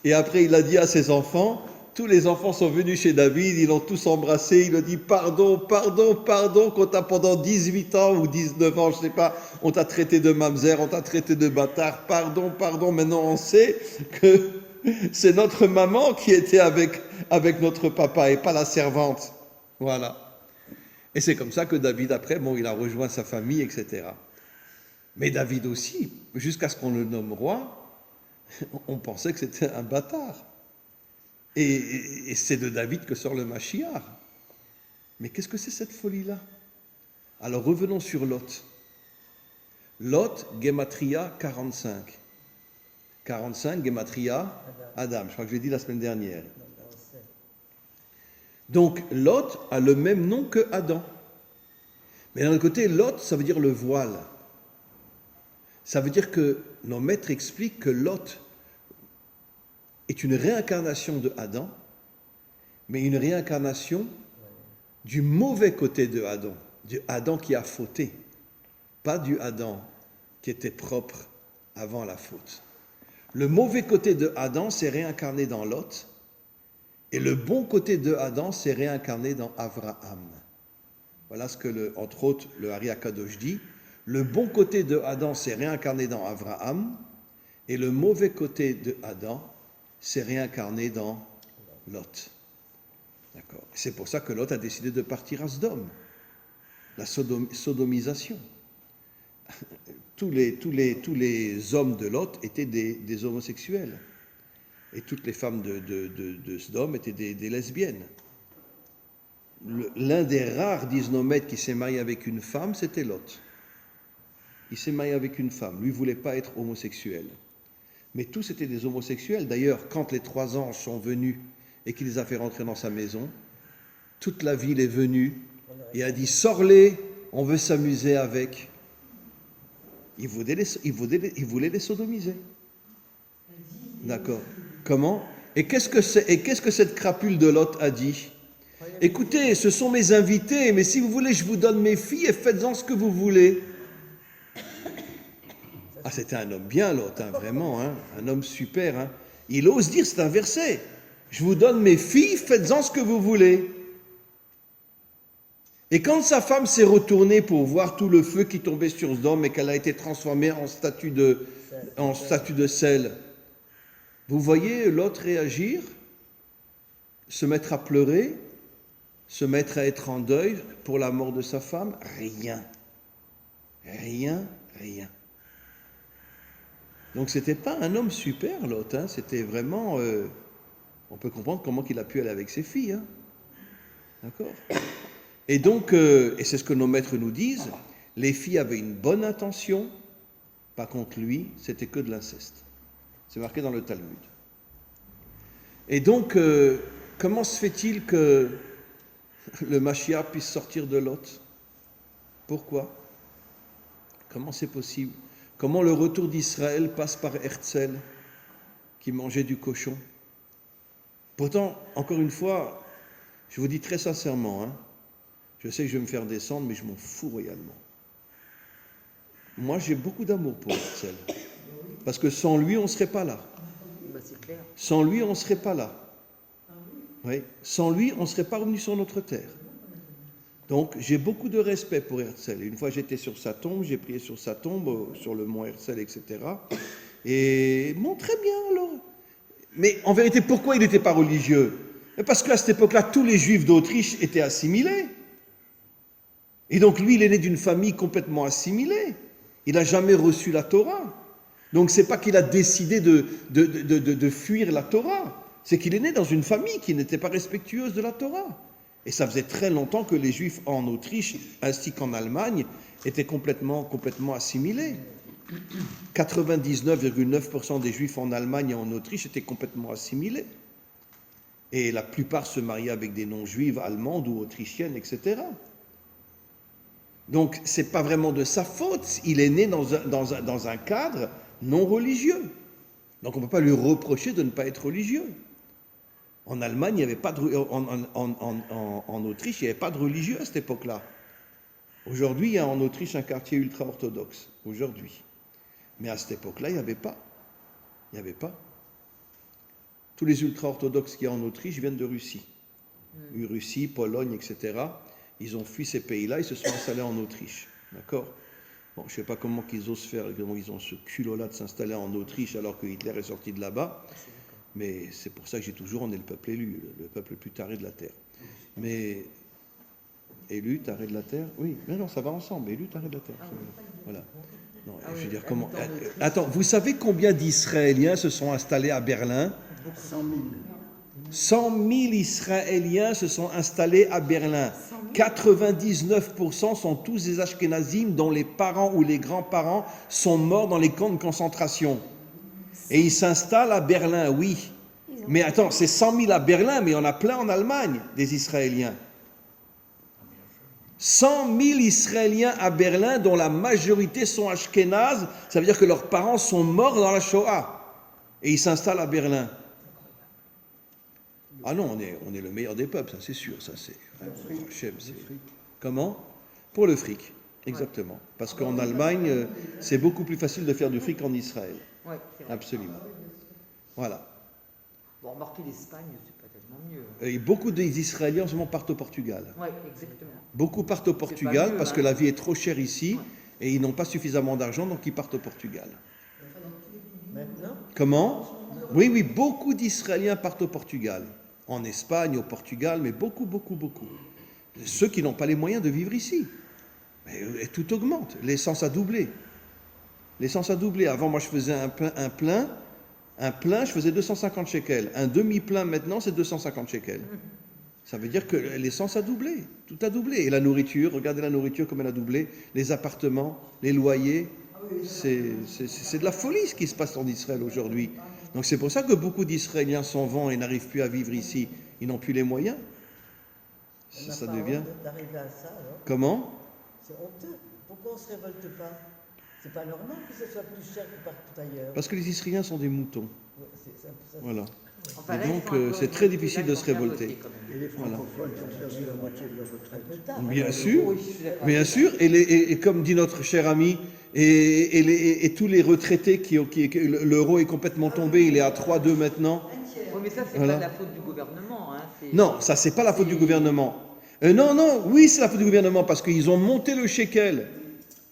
Et après il a dit à ses enfants, tous les enfants sont venus chez David, ils l'ont tous embrassé, il a dit pardon, qu'on t'a pendant 18 ans ou 19 ans, je ne sais pas, on t'a traité de mamzer, on t'a traité de bâtard, pardon, maintenant on sait que c'est notre maman qui était avec notre papa et pas la servante. Voilà. Et c'est comme ça que David après, bon, il a rejoint sa famille, etc. Mais David aussi, jusqu'à ce qu'on le nomme roi, on pensait que c'était un bâtard. Et c'est de David que sort le Mashiach. Mais qu'est-ce que c'est cette folie-là? Alors revenons sur Lot. Lot, Gematria 45. 45, Gematria, Adam. Je crois que je l'ai dit la semaine dernière. Donc Lot a le même nom que Adam. Mais d'un autre côté, Lot, ça veut dire le voile. Ça veut dire que nos maîtres expliquent que Lot est une réincarnation de Adam, mais une réincarnation du mauvais côté de Adam, du Adam qui a fauté, pas du Adam qui était propre avant la faute. Le mauvais côté de Adam s'est réincarné dans Lot, et le bon côté de Adam s'est réincarné dans Avraham. Voilà ce que, entre autres, le Ari Akadosh dit. Le bon côté de Adam s'est réincarné dans Avraham, et le mauvais côté de Adam s'est réincarné dans Lot. D'accord. C'est pour ça que Lot a décidé de partir à Sodome. La sodomisation. Tous les hommes de Lot étaient des homosexuels. Et toutes les femmes de Sodome étaient des lesbiennes. L'un des rares, disent nos maîtres, qui s'est marié avec une femme, c'était Lot. Il s'est marié avec une femme. Lui ne voulait pas être homosexuel. Mais tous étaient des homosexuels. D'ailleurs, quand les 3 anges sont venus et qu'il les a fait rentrer dans sa maison, toute la ville est venue et a dit « Sors-les, on veut s'amuser avec ». Il voulait les sodomiser. D'accord. Comment? Et qu'est-ce que cette crapule de Lot a dit? écoutez, ce sont mes invités, mais si vous voulez, je vous donne mes filles et faites-en ce que vous voulez. Ah, c'était un homme bien, l'autre, hein, vraiment, hein, un homme super. Hein. Il ose dire, c'est un verset, je vous donne mes filles, faites-en ce que vous voulez. Et quand sa femme s'est retournée pour voir tout le feu qui tombait sur Sodome et qu'elle a été transformée en statue de sel, vous voyez l'autre réagir, se mettre à pleurer, se mettre à être en deuil pour la mort de sa femme? Rien. Rien, rien. Donc c'était pas un homme super, l'autre, hein, c'était vraiment... on peut comprendre comment il a pu aller avec ses filles. Hein. D'accord? Et donc, et c'est ce que nos maîtres nous disent, les filles avaient une bonne intention, par contre lui, c'était que de l'inceste. C'est marqué dans le Talmud. Et donc, comment se fait-il que le Mashiach puisse sortir de Lot? Pourquoi? Comment c'est possible? Comment le retour d'Israël passe par Herzl, qui mangeait du cochon? Pourtant, encore une fois, je vous dis très sincèrement, hein, je sais que je vais me faire descendre, mais je m'en fous royalement. Moi, j'ai beaucoup d'amour pour Herzl, parce que sans lui, on ne serait pas là. C'est clair. Sans lui, on ne serait pas là. Oui. Sans lui, on ne serait pas revenu sur notre terre. Donc, j'ai beaucoup de respect pour Herzl. Une fois, j'étais sur sa tombe, j'ai prié sur sa tombe, sur le mont Herzl, etc. Et bon, très bien alors. Mais en vérité, pourquoi il n'était pas religieux? Parce qu'à cette époque-là, tous les Juifs d'Autriche étaient assimilés. Et donc, lui, il est né d'une famille complètement assimilée. Il n'a jamais reçu la Torah. Donc, ce n'est pas qu'il a décidé de fuir la Torah. C'est qu'il est né dans une famille qui n'était pas respectueuse de la Torah. Et ça faisait très longtemps que les Juifs en Autriche, ainsi qu'en Allemagne, étaient complètement assimilés. 99,9% des Juifs en Allemagne et en Autriche étaient complètement assimilés. Et la plupart se mariaient avec des non-juives allemandes ou autrichiennes, etc. Donc, ce n'est pas vraiment de sa faute. Il est né dans un cadre non religieux. Donc, on ne peut pas lui reprocher de ne pas être religieux. En Allemagne, il n'y avait pas de, en Autriche, il n'y avait pas de religieux à cette époque-là. Aujourd'hui, il y a en Autriche un quartier ultra-orthodoxe. Aujourd'hui. Mais à cette époque-là, il n'y avait pas. Il n'y avait pas. Tous les ultra-orthodoxes qu'il y a en Autriche viennent de Russie. Russie, Pologne, etc. Ils ont fui ces pays-là, ils se sont installés en Autriche. D'accord? Bon, je ne sais pas comment ils osent faire, comment ils ont ce culot-là de s'installer en Autriche alors que Hitler est sorti de là-bas. Mais c'est pour ça que j'ai toujours, on est le peuple élu, le peuple le plus taré de la terre. Mais élu, taré de la terre, oui, mais non, ça va ensemble, élu, taré de la terre. Voilà. Non, je veux dire, comment. Attends, vous savez combien d'Israéliens se sont installés à Berlin? 100 000. 100 000 Israéliens se sont installés à Berlin. 99% sont tous des Ashkénazim dont les parents ou les grands-parents sont morts dans les camps de concentration. Et ils s'installent à Berlin, oui. Mais attends, c'est 100 000 à Berlin, mais il y en a plein en Allemagne, des Israéliens. 100 000 Israéliens à Berlin, dont la majorité sont ashkénazes, ça veut dire que leurs parents sont morts dans la Shoah. Et ils s'installent à Berlin. Ah non, on est le meilleur des peuples, ça c'est sûr. Ça, c'est, comment? Pour le fric, exactement. Parce qu'en Allemagne, c'est beaucoup plus facile de faire du fric qu'en Israël. Ouais, c'est vrai. Absolument. Voilà. Bon, remarquez l'Espagne, c'est pas tellement mieux. Et beaucoup d'Israéliens en ce moment partent au Portugal. Oui, exactement. Beaucoup partent au Portugal mieux, parce hein. que la vie est trop chère ici Ouais. et ils n'ont pas suffisamment d'argent, donc ils partent au Portugal. Maintenant? Comment? Oui, oui, beaucoup d'Israéliens partent au Portugal. En Espagne, au Portugal, mais beaucoup. Ceux qui n'ont pas les moyens de vivre ici. Mais tout augmente. L'essence a doublé. L'essence a doublé. Avant, moi, je faisais un plein, je faisais 250 shekels. Un demi-plein, maintenant, c'est 250 shekels. Ça veut dire que l'essence a doublé. Tout a doublé. Et la nourriture, regardez la nourriture comme elle a doublé. Les appartements, les loyers. C'est de la folie ce qui se passe en Israël aujourd'hui. Donc c'est pour ça que beaucoup d'Israéliens s'en vont et n'arrivent plus à vivre ici. Ils n'ont plus les moyens. Ça devient... d'arriver à ça, alors. Comment? C'est honteux. Pourquoi on ne se révolte pas? C'est pas normal que ce soit plus cher que partout ailleurs. Parce que les Israéliens sont des moutons. Ouais, c'est un peu ça. Voilà. Enfin, Et là, ils donc, sont encore c'est très une difficile de se fois révolter. quand même. Et les francophones qui ont perdu la moitié de leur retraite. Bien sûr, Oui, je suis d'accord. bien sûr. Et comme dit notre cher ami, et tous les retraités l'euro est complètement tombé, il est à 3-2 maintenant. Oui, mais ça, c'est Voilà. pas de la faute du gouvernement. Hein, Non, ça c'est pas la faute du gouvernement. Non, oui, c'est la faute du gouvernement parce qu'ils ont monté le shekel.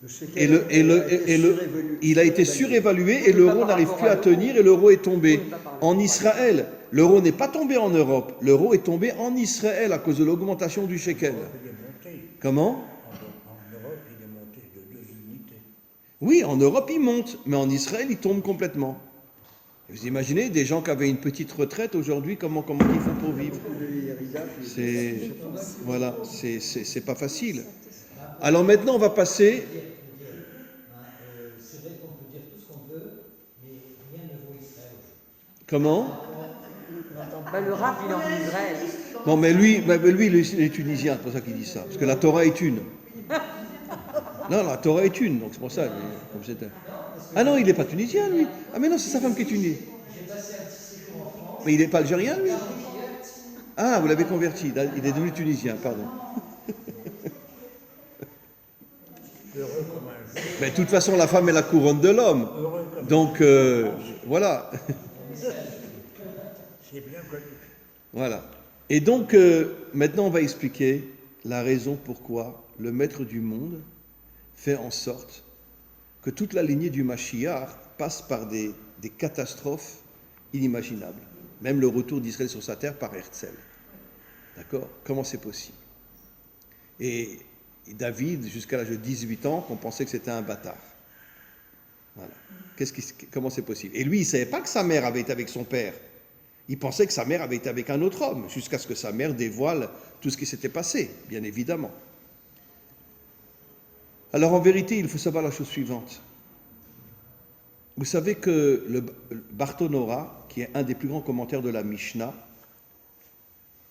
Le shekel Il a été surévalué et l'euro n'arrive plus à tenir et l'euro est tombé. En Israël, l'euro n'est pas tombé en Europe, l'euro est tombé en Israël à cause de l'augmentation du shekel. Il est monté. Comment? En Europe, il est monté de 2 unités. Oui, en Europe il monte, mais en Israël il tombe complètement. Vous imaginez des gens qui avaient une petite retraite aujourd'hui, comment ils font pour vivre? Voilà, c'est pas facile. Alors maintenant on va passer. C'est vrai qu'on peut dire tout ce qu'on veut, mais rien ne vaut Israël. Comment? Le rap, il est en Israël. Non, mais lui, il est tunisien, c'est pour ça qu'il dit ça. Parce que la Torah est une. Non, la Torah est une, donc c'est pour ça. Comme c'était. Ah non, il n'est pas tunisien, lui. Ah mais non, c'est sa femme qui est tunisienne. Mais il n'est pas algérien, lui. Ah, vous l'avez converti. Il est devenu tunisien, pardon. Heureux comme un jour. Mais de toute façon, la femme est la couronne de l'homme. Donc, voilà. C'est bien connu. Voilà. Et donc, maintenant, on va expliquer la raison pourquoi le maître du monde fait en sorte que toute la lignée du Mashiach passe par des catastrophes inimaginables. Même le retour d'Israël sur sa terre par Herzl. D'accord? Comment c'est possible? Et David, jusqu'à l'âge de 18 ans, on pensait que c'était un bâtard. Voilà. Comment c'est possible? Et lui, il ne savait pas que sa mère avait été avec son père. Il pensait que sa mère avait été avec un autre homme, jusqu'à ce que sa mère dévoile tout ce qui s'était passé, bien évidemment. Alors en vérité, il faut savoir la chose suivante. Vous savez que le Bartonora, qui est un des plus grands commentaires de la Mishnah,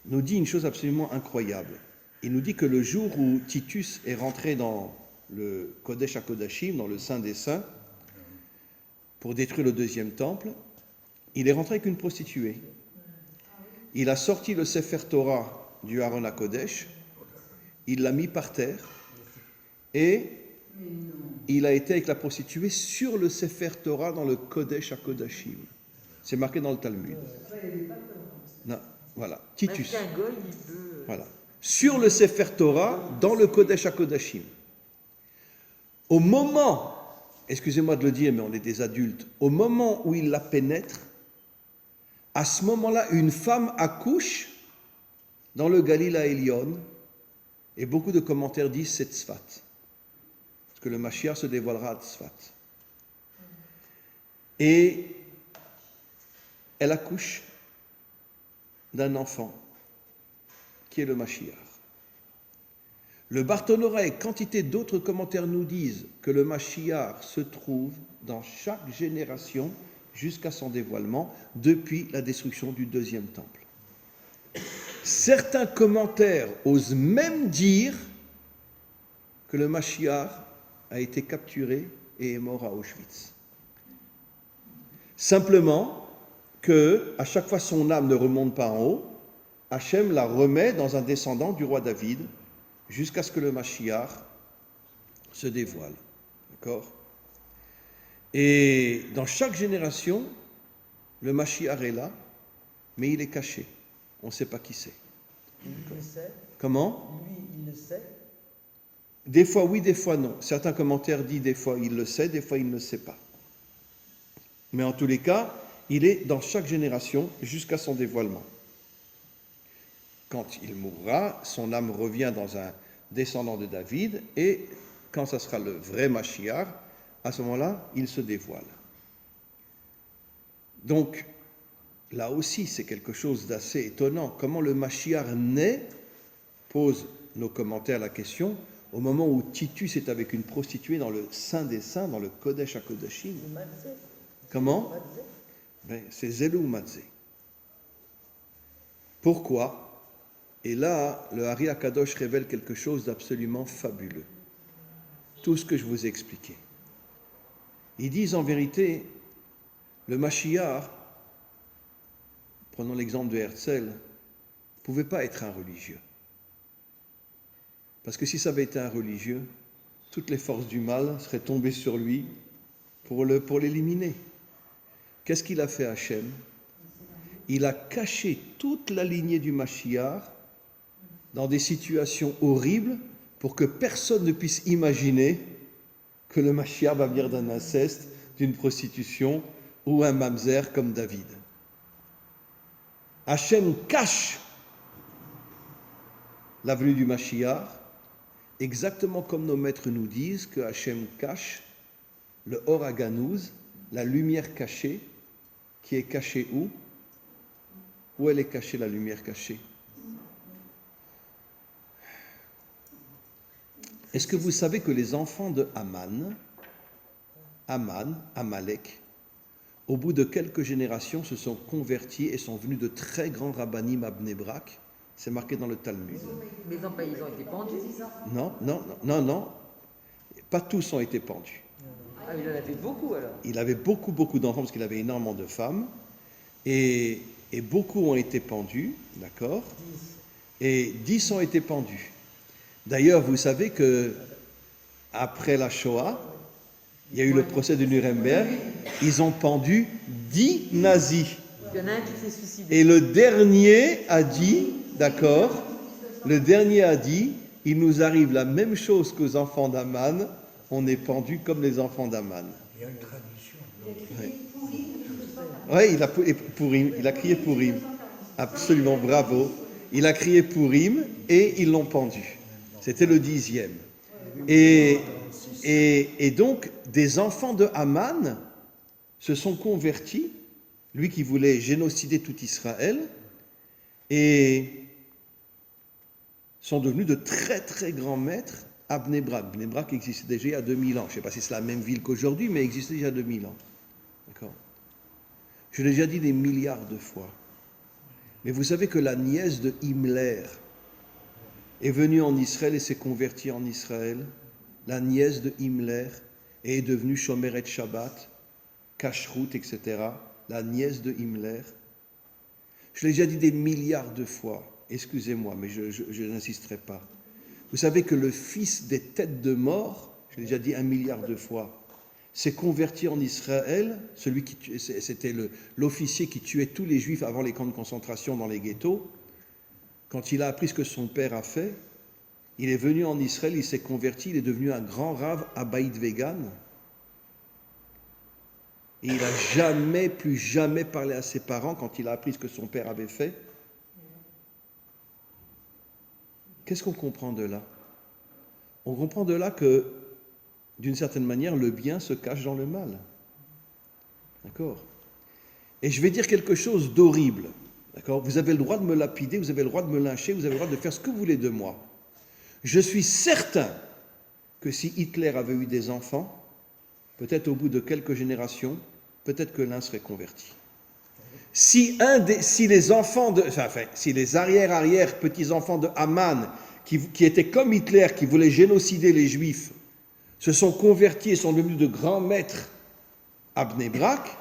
nous dit une chose absolument incroyable. Il nous dit que le jour où Titus est rentré dans le Kodesh HaKodashim, dans le Saint des Saints, pour détruire le deuxième temple, il est rentré avec une prostituée. Il a sorti le Sefer Torah du Aaron HaKodesh, il l'a mis par terre, et il a été avec la prostituée sur le Sefer Torah dans le Kodesh HaKodashim. C'est marqué dans le Talmud. Non, voilà, Titus. Un goy, il peut... Voilà. Sur le Sefer Torah, dans le Kodesh HaKodashim. Au moment, excusez-moi de le dire, mais on est des adultes, au moment où il la pénètre, à ce moment-là, une femme accouche dans le Galila Elyon, et beaucoup de commentaires disent c'est Tzfat. Parce que le Mashiach se dévoilera à Tzfat. Et elle accouche d'un enfant qui est le Mashiach. Le Bartonora et quantité d'autres commentaires nous disent que le Mashiach se trouve dans chaque génération jusqu'à son dévoilement depuis la destruction du deuxième temple. Certains commentaires osent même dire que le Mashiach a été capturé et est mort à Auschwitz. Simplement que, à chaque fois son âme ne remonte pas en haut, Hachem la remet dans un descendant du roi David jusqu'à ce que le Mashiach se dévoile. D'accord? Et dans chaque génération, le Mashiach est là, mais il est caché. On ne sait pas qui c'est. Il le sait. Comment? Lui, il le sait. Des fois oui, des fois non. Certains commentaires disent des fois il le sait, des fois il ne le sait pas. Mais en tous les cas, il est dans chaque génération jusqu'à son dévoilement. Quand il mourra, son âme revient dans un descendant de David, et quand ça sera le vrai Mashiach, à ce moment-là, il se dévoile. Donc, là aussi, c'est quelque chose d'assez étonnant. Comment le Mashiach naît, pose nos commentaires la question, au moment où Titus est avec une prostituée dans le Saint des Saints, dans le Kodesh HaKodashim. Comment? Ben, c'est Zelou Matzé. Pourquoi? Et là, le Hari HaKadosh révèle quelque chose d'absolument fabuleux. Tout ce que je vous ai expliqué. Ils disent en vérité, le Mashiach, prenons l'exemple de Herzl, ne pouvait pas être un religieux. Parce que si ça avait été un religieux, toutes les forces du mal seraient tombées sur lui pour l'éliminer. Qu'est-ce qu'il a fait Hachem? Il a caché toute la lignée du Mashiach dans des situations horribles pour que personne ne puisse imaginer que le Mashiach va venir d'un inceste, d'une prostitution ou un mamzer comme David. Hachem cache la venue du Mashiach, exactement comme nos maîtres nous disent que Hachem cache le Or HaGanouz, la lumière cachée, qui est cachée où? Où elle est cachée, la lumière cachée? Est-ce que vous savez que les enfants de Amalek, au bout de quelques générations, se sont convertis et sont venus de très grands rabbanim à Bnei Brak? C'est marqué dans le Talmud. Mais ils ont été pendus. Non. Pas tous ont été pendus. Ah, il en avait beaucoup alors. Il avait beaucoup d'enfants parce qu'il avait énormément de femmes. Et beaucoup ont été pendus, d'accord? Et 10 ont été pendus. D'ailleurs, vous savez que après la Shoah, il y a eu le procès de Nuremberg, ils ont pendu 10 nazis. Il y en a un qui s'est suicidé. Et le dernier a dit, d'accord, il nous arrive la même chose qu'aux enfants d'Aman, on est pendus comme les enfants d'Aman. Il y a une tradition. Oui, il a crié Pourim. Absolument, bravo. Il a crié Pourim et ils l'ont pendu. C'était le 10e. Et donc, des enfants de Haman se sont convertis, lui qui voulait génocider tout Israël, et sont devenus de très très grands maîtres à Bnei Brak. Bnei Brak existait déjà il y a 2000 ans. Je ne sais pas si c'est la même ville qu'aujourd'hui, mais existait déjà 2000 ans. D'accord? Je l'ai déjà dit des milliards de fois. Mais vous savez que la nièce de Himmler est venue en Israël et s'est convertie en Israël. La nièce de Himmler est devenue Shomeret Shabbat, Kashrut, etc. La nièce de Himmler. Je l'ai déjà dit des milliards de fois. Excusez-moi, mais je n'insisterai pas. Vous savez que le fils des têtes de mort, je l'ai déjà dit 1 milliard de fois, s'est converti en Israël, c'était l'officier qui tuait tous les juifs avant les camps de concentration dans les ghettos. Quand il a appris ce que son père a fait, il est venu en Israël, il s'est converti, il est devenu un grand rave Abaïd Vegan. Et il n'a plus jamais parlé à ses parents quand il a appris ce que son père avait fait. Qu'est-ce qu'on comprend de là? On comprend de là que, d'une certaine manière, le bien se cache dans le mal. D'accord? Et je vais dire quelque chose d'horrible. D'accord? Vous avez le droit de me lapider, vous avez le droit de me lyncher, vous avez le droit de faire ce que vous voulez de moi. Je suis certain que si Hitler avait eu des enfants, peut-être au bout de quelques générations, peut-être que l'un serait converti. Si les enfants si les arrière-petits-enfants de Haman, qui étaient comme Hitler, qui voulaient génocider les Juifs, se sont convertis et sont devenus de grands maîtres à Bnei Brak,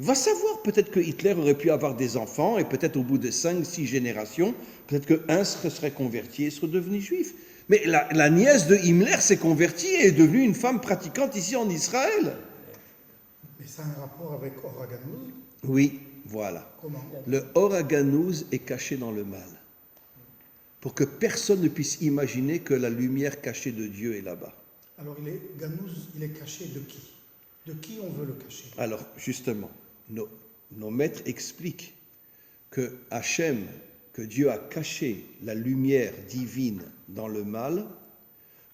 va savoir, peut-être que Hitler aurait pu avoir des enfants, et peut-être au bout de 5-6 générations, peut-être qu'un serait converti et serait devenu juif. Mais la nièce de Himmler s'est convertie et est devenue une femme pratiquante ici en Israël. Mais ça a un rapport avec Or HaGanouz? Oui, voilà. Comment? Le Or HaGanouz est caché dans le mal, pour que personne ne puisse imaginer que la lumière cachée de Dieu est là-bas. Alors, Ganouz, il est caché de qui? De qui on veut le cacher? Alors, justement, nos maîtres expliquent que Hachem, que Dieu a caché la lumière divine dans le mal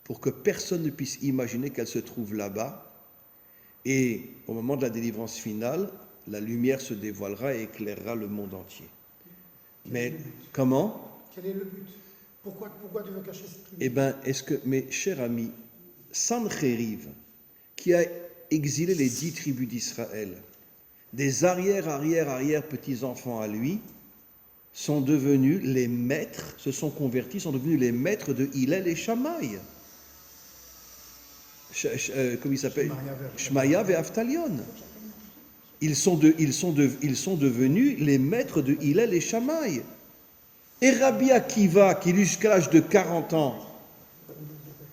pour que personne ne puisse imaginer qu'elle se trouve là-bas. Et au moment de la délivrance finale, la lumière se dévoilera et éclairera le monde entier. Mais comment? Quel est le but? Pourquoi tu veux cacher cette lumière? Eh bien, mes chers amis, Sancheriv, qui a exilé les 10 tribus d'Israël, des arrière-petits-enfants à lui, sont devenus les maîtres, se sont convertis, sont devenus les maîtres de Hillel et Shammai. Comment il s'appelle? Shmaya et Avtalion. ils sont devenus les maîtres de Hillel et Shammai. Et Rabbi Akiva, qui jusqu'à l'âge de 40 ans,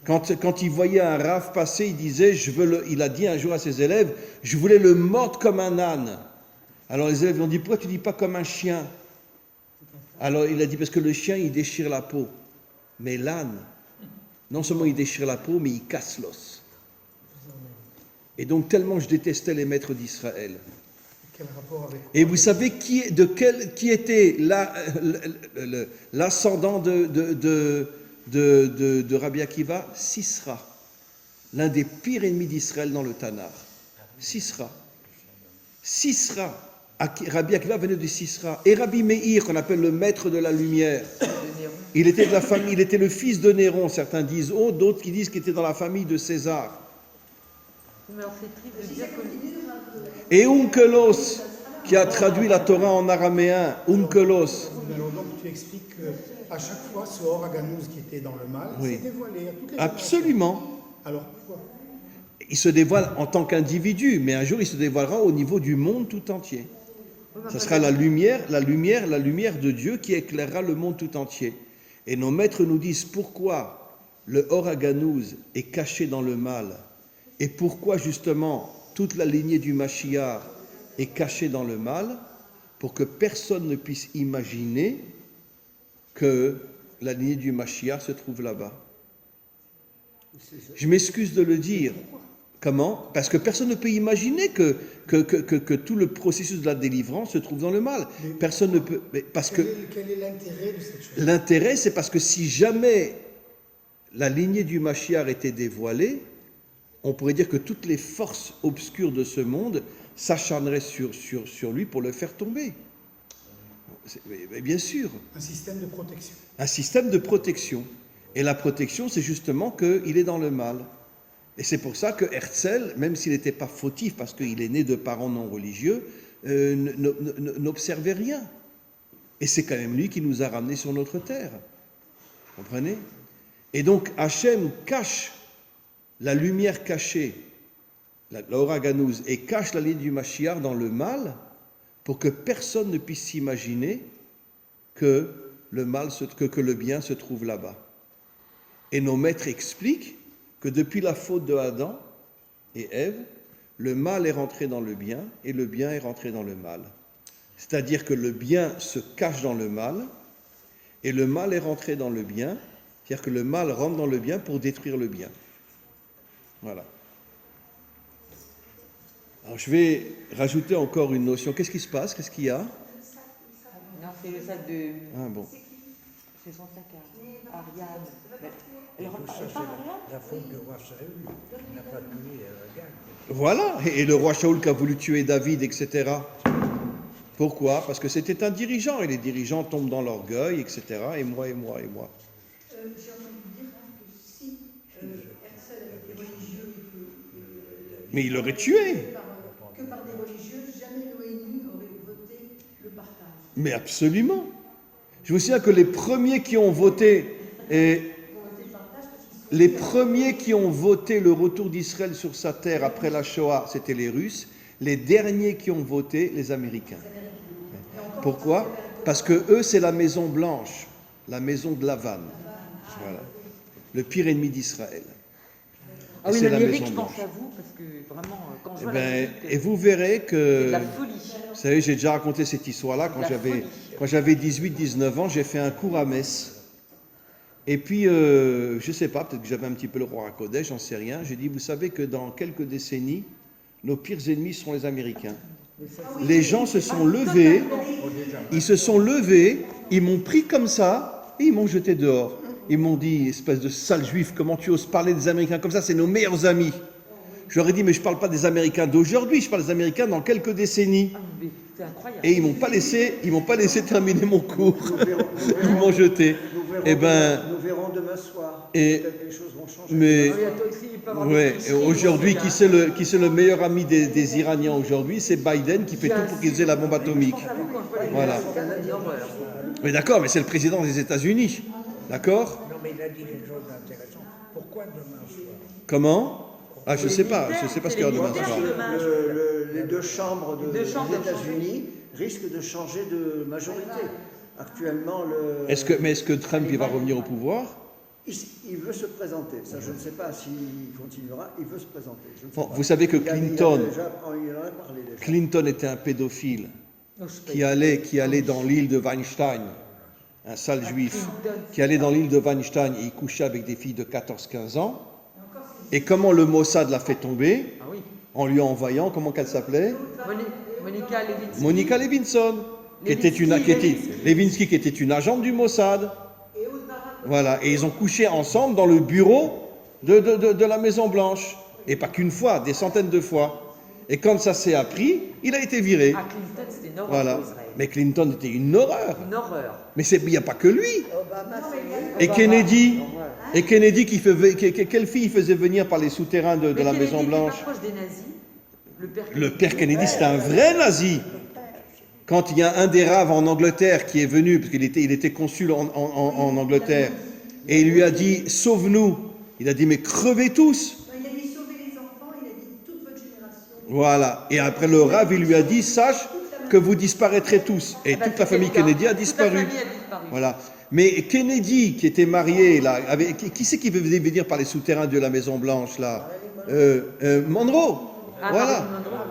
quand il voyait un Rav passer, il disait, il a dit un jour à ses élèves, je voulais le mordre comme un âne. Alors les élèves lui ont dit, pourquoi tu ne dis pas comme un chien? Alors il a dit, parce que le chien, il déchire la peau. Mais l'âne, non seulement il déchire la peau, mais il casse l'os. Et donc tellement je détestais les maîtres d'Israël. Quel rapport avec... Et vous savez qui était l'ascendant de Rabbi Akiva? Sisra, l'un des pires ennemis d'Israël dans le Tanakh. Sisra, Rabbi Akiva venait de Sisra. Et Rabbi Meir, qu'on appelle le maître de la lumière, il était de la famille, il était le fils de Néron, certains disent, d'autres qui disent qu'il était dans la famille de César. Mais alors c'est triste de dire que... Et Onkelos, qui a traduit la Torah en araméen, Onkelos. Alors donc tu expliques qu'à chaque fois, ce Or Haganouz qui était dans le mal s'est dévoilé à toutes les Absolument. générations. Alors pourquoi? Il se dévoile en tant qu'individu, mais un jour il se dévoilera au niveau du monde tout entier. Ce sera la lumière de Dieu qui éclairera le monde tout entier. Et nos maîtres nous disent pourquoi le Or Haganouz est caché dans le mal et pourquoi justement toute la lignée du Mashiach est cachée dans le mal, pour que personne ne puisse imaginer que la lignée du Mashiach se trouve là-bas. Je m'excuse de le dire. Comment? Parce que personne ne peut imaginer que tout le processus de la délivrance se trouve dans le mal. Personne ne peut... Parce que quel est l'intérêt de cette chose? l'intérêt, c'est parce que si jamais la lignée du Mashiach était dévoilée, on pourrait dire que toutes les forces obscures de ce monde s'acharneraient sur lui pour le faire tomber. Mais bien sûr. Un système de protection. Un système de protection. Et la protection, c'est justement qu'il est dans le mal. Et c'est pour ça que Herzl, même s'il n'était pas fautif, parce qu'il est né de parents non religieux, n'observait rien. Et c'est quand même lui qui nous a ramenés sur notre terre. Vous comprenez? Et donc Hachem cache la lumière cachée, l'Or Haganouz, et cache la ligne du Mashiach dans le mal, pour que personne ne puisse s'imaginer que le bien se trouve là-bas. Et nos maîtres expliquent que depuis la faute de Adam et Ève, le mal est rentré dans le bien et le bien est rentré dans le mal. C'est-à-dire que le bien se cache dans le mal et le mal est rentré dans le bien, c'est-à-dire que le mal rentre dans le bien pour détruire le bien. Voilà. Alors je vais rajouter encore une notion. Qu'est-ce qui se passe? Qu'est-ce qu'il y a? Non, c'est le sac de... Ah bon. C'est son sac à Ariane. Elle Tout ça, repart c'est Ariane? la faute de roi Saül. Il n'a pas tué Agag. Voilà. Et le roi Shaoul qui a voulu tuer David, etc. Pourquoi? Parce que c'était un dirigeant et les dirigeants tombent dans l'orgueil, etc. Et moi. J'ai entendu dire que si Herzl avait été religieux et Mais il l'aurait tué. que par des religieux, jamais l'ONU aurait voté le partage. Mais absolument. Je me souviens que les premiers qui ont voté, le retour d'Israël sur sa terre après la Shoah, c'était les Russes. Les derniers qui ont voté, les Américains. Pourquoi? Parce que eux, c'est la Maison Blanche, la maison de Lavan. Voilà. Le pire ennemi d'Israël. Ah oui, C'est la l'Amérique, Maison je pense Blanche. à vous, parce que vraiment, quand je Eh vois ben, l'Amérique, et vous verrez c'est que... de la folie. Vous savez, j'ai déjà raconté cette histoire-là quand j'avais 18-19 ans, j'ai fait un cours à Metz. Et puis, je ne sais pas, peut-être que j'avais un petit peu le roi à Kodesh, j'en sais rien. J'ai dit, vous savez que dans quelques décennies, nos pires ennemis seront les Américains. Les gens se sont levés, ils m'ont pris comme ça et ils m'ont jeté dehors. Ils m'ont dit, espèce de sale juif, comment tu oses parler des Américains comme ça, c'est nos meilleurs amis. Je leur ai dit, mais je ne parle pas des Américains d'aujourd'hui, je parle des Américains dans quelques décennies. Ah, mais c'est incroyable. Et ils m'ont pas laissé terminer mon cours. Ils m'ont jeté. Eh ben, Nous verrons demain soir. et- Peut-être que les choses vont changer. mais Ah oui, toi aussi, il peut avoir ouais, des et policiers, aujourd'hui, aussi, qui c'est le meilleur ami des Iraniens aujourd'hui? C'est Biden qui fait tout pour qu'ils aient la bombe atomique. Je pense à vous quand je vois les Voilà. c'est un horreur. Mais d'accord, mais c'est le président des États-Unis. D'accord? Non, mais il a dit quelque chose d'intéressant. Pourquoi demain soir? Comment? Ah, je sais pas ce qu'il y aura demain soir. Les deux chambres des États-Unis risquent de changer de majorité. Actuellement, Est-ce que Trump il va revenir au pouvoir? Il veut se présenter. Ça, je ne sais pas s'il continuera. Il veut se présenter. Bon, vous savez que Clinton Clinton était un pédophile qui allait dans l'île de Weinstein, un sale juif, qui allait dans l'île de Weinstein et il couchait avec des filles de 14-15 ans. Et comment le Mossad l'a fait tomber? En lui envoyant, comment qu'elle s'appelait? Monica Lewinsky. Lewinsky, qui était une agente du Mossad. Voilà, et ils ont couché ensemble dans le bureau de la Maison Blanche. Et pas qu'une fois, des centaines de fois. Et quand ça s'est appris, il a été viré. Ah, Clinton, c'était une horreur Voilà. pour Israël. Mais Clinton était une horreur. Une horreur. Mais il n'y a pas que lui. Obama, Et Kennedy, quelle fille il faisait venir par les souterrains de la Maison Blanche? Proche des nazis. Le père Kennedy, c'était un vrai nazi. Quand il y a un des raves en Angleterre qui est venu, parce qu'il était consul en Angleterre, et il lui a dit « Sauve-nous », il a dit « Mais crevez tous ». Il a dit sauver les enfants, il a dit toute votre génération. Voilà. Et après le rave, il lui a dit « Sache que vous disparaîtrez tous ». Et toute la famille Kennedy a disparu. Voilà. Mais Kennedy, qui était marié, là, qui c'est qui faisait venir par les souterrains de la Maison Blanche, là? Monroe. Voilà.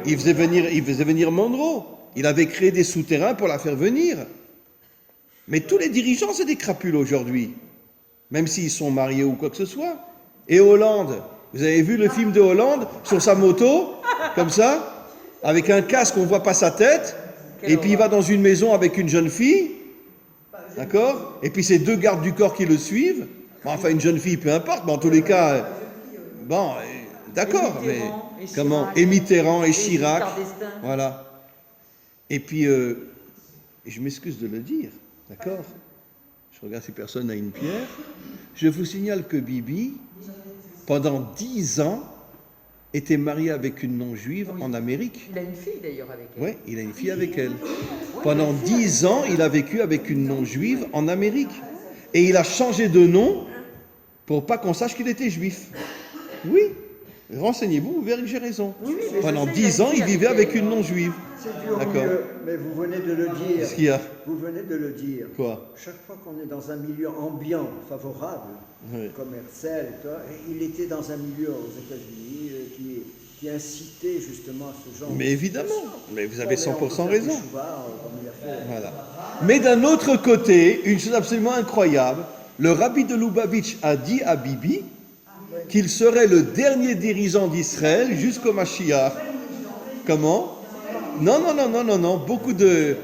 Il faisait venir Monroe. Il avait créé des souterrains pour la faire venir. Mais tous les dirigeants, c'est des crapules aujourd'hui. Même s'ils sont mariés ou quoi que ce soit. Et Hollande, vous avez vu le film de Hollande sur sa moto, comme ça, avec un casque, on ne voit pas sa tête, et puis il va dans une maison avec une jeune fille, d'accord? Et puis c'est deux gardes du corps qui le suivent. Bon, enfin, une jeune fille, peu importe, mais en tous les cas, bon, d'accord, mais comment? Et Mitterrand et Chirac, voilà. Et puis, je m'excuse de le dire, d'accord? Je regarde si personne n'a une pierre. Je vous signale que Bibi, pendant 10 ans, était marié avec une non-juive en Amérique. Il a une fille d'ailleurs avec elle. Oui, il a une fille avec elle. Pendant 10 ans, il a vécu avec une non-juive en Amérique. Et il a changé de nom pour pas qu'on sache qu'il était juif. Oui, renseignez-vous, vous verrez que j'ai raison. Pendant 10 ans, il vivait avec une non-juive. D'accord. Mais vous venez de le dire. Qu'est-ce qu'il y a? Vous venez de le dire. Quoi? Chaque fois qu'on est dans un milieu ambiant, favorable, commercial, il était dans un milieu aux États-Unis qui incitait justement à ce genre. Mais évidemment, mais vous avez 100% raison. Voilà. Mais d'un autre côté, une chose absolument incroyable, le rabbi de Lubavitch a dit à Bibi qu'il serait le dernier dirigeant d'Israël jusqu'au Mashiach. Comment? Non. Beaucoup de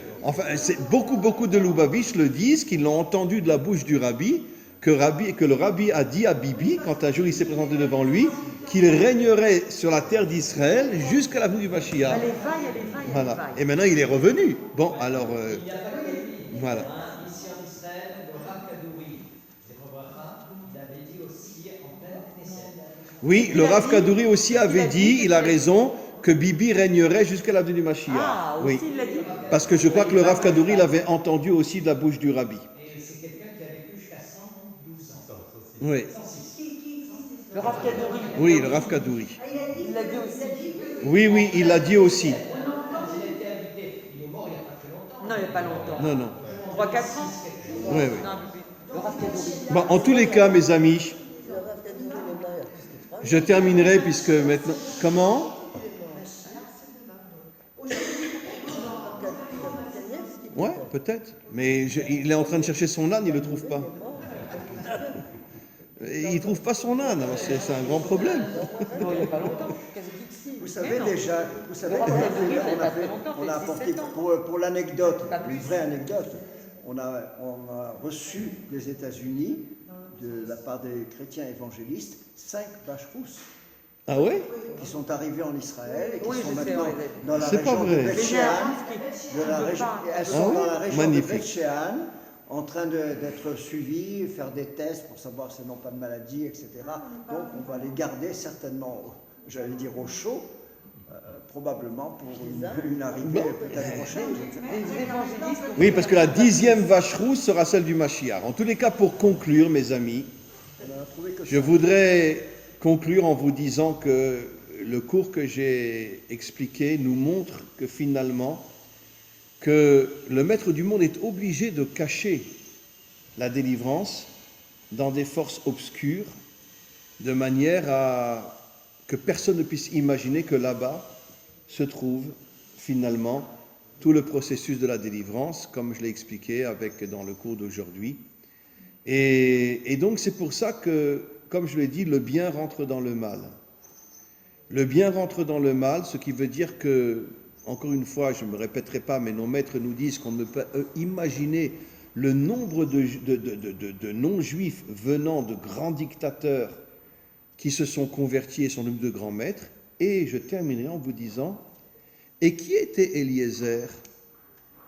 Lubavitch le disent, qu'ils l'ont entendu de la bouche du rabbi, que le rabbi a dit à Bibi, quand un jour il s'est présenté devant lui, qu'il régnerait sur la terre d'Israël jusqu'à la venue du Mashiach. Voilà. Et maintenant il est revenu. Bon, alors, voilà. Ici en Israël, le Rav Kadouri, il avait dit aussi en pleine Knesset. Oui, le Rav Kadouri aussi avait dit, il a raison, que Bibi régnerait jusqu'à la venue du Mashiach. Ah, aussi il l'a dit. Parce que je crois que le Rav Kadouri l'avait entendu aussi de la bouche du rabbi. Et c'est quelqu'un qui a vécu jusqu'à 112 ans. Oui. Le Rav Kadouri. Oui, le Rav Kadouri. Il l'a dit aussi. Oui, il l'a dit aussi. Il a été invité. Il est mort il n'y a pas très longtemps. Non, il n'y a pas longtemps. Non. 3-4 ans. Oui. Non, le Rav Kadouri. Bon, en tous les cas, mes amis, je terminerai puisque maintenant... Comment? Ouais, peut-être. Mais il est en train de chercher son âne, il ne le trouve pas. Il ne trouve pas son âne, alors c'est un grand problème. Non, il n'y a pas longtemps. Vous savez déjà, on a apporté, pour l'anecdote, une vraie anecdote, on a reçu des États-Unis, de la part des chrétiens évangélistes, 5 vaches rousses. Ah ouais? Qui sont arrivés en Israël et qui sont je maintenant sais, dans la C'est région pas de vrai. Beth Shean. Elles sont dans la région de Beth Shean, en train d'être suivies, faire des tests pour savoir si elles n'ont pas de maladie, etc. Donc on va les garder certainement, j'allais dire au chaud, probablement pour une arrivée peut-être prochaine. Oui, parce que la 10e vache rousse sera celle du Mashiach. En tous les cas, pour conclure, mes amis, je voudrais conclure en vous disant que le cours que j'ai expliqué nous montre que finalement, que le maître du monde est obligé de cacher la délivrance dans des forces obscures, de manière à que personne ne puisse imaginer que là-bas se trouve finalement tout le processus de la délivrance, comme je l'ai expliqué dans le cours d'aujourd'hui. Et donc c'est pour ça que, comme je l'ai dit, le bien rentre dans le mal. Le bien rentre dans le mal, ce qui veut dire que, encore une fois, je ne me répéterai pas, mais nos maîtres nous disent qu'on ne peut imaginer le nombre de non-juifs venant de grands dictateurs qui se sont convertis et sont devenus de grands maîtres. Et je terminerai en vous disant, et qui était Eliezer,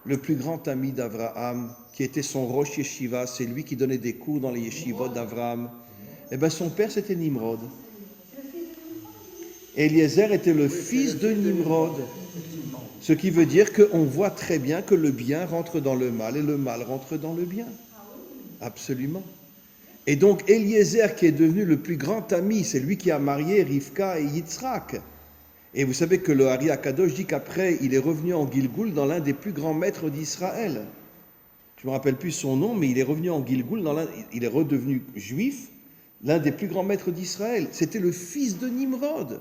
le plus grand ami d'Abraham, qui était son rosh yeshiva, c'est lui qui donnait des cours dans les yeshivot d'Abraham. Eh bien, son père, c'était Nimrod. Eliezer était le fils de Nimrod. Ce qui veut dire qu'on voit très bien que le bien rentre dans le mal et le mal rentre dans le bien. Absolument. Et donc, Eliezer, qui est devenu le plus grand ami, c'est lui qui a marié Rivka et Yitzhak. Et vous savez que le Hari Akadosh dit qu'après, il est revenu en Gilgoul dans l'un des plus grands maîtres d'Israël. Je ne me rappelle plus son nom, mais il est revenu en Gilgoul, il est redevenu juif, l'un des plus grands maîtres d'Israël. C'était le fils de Nimrod.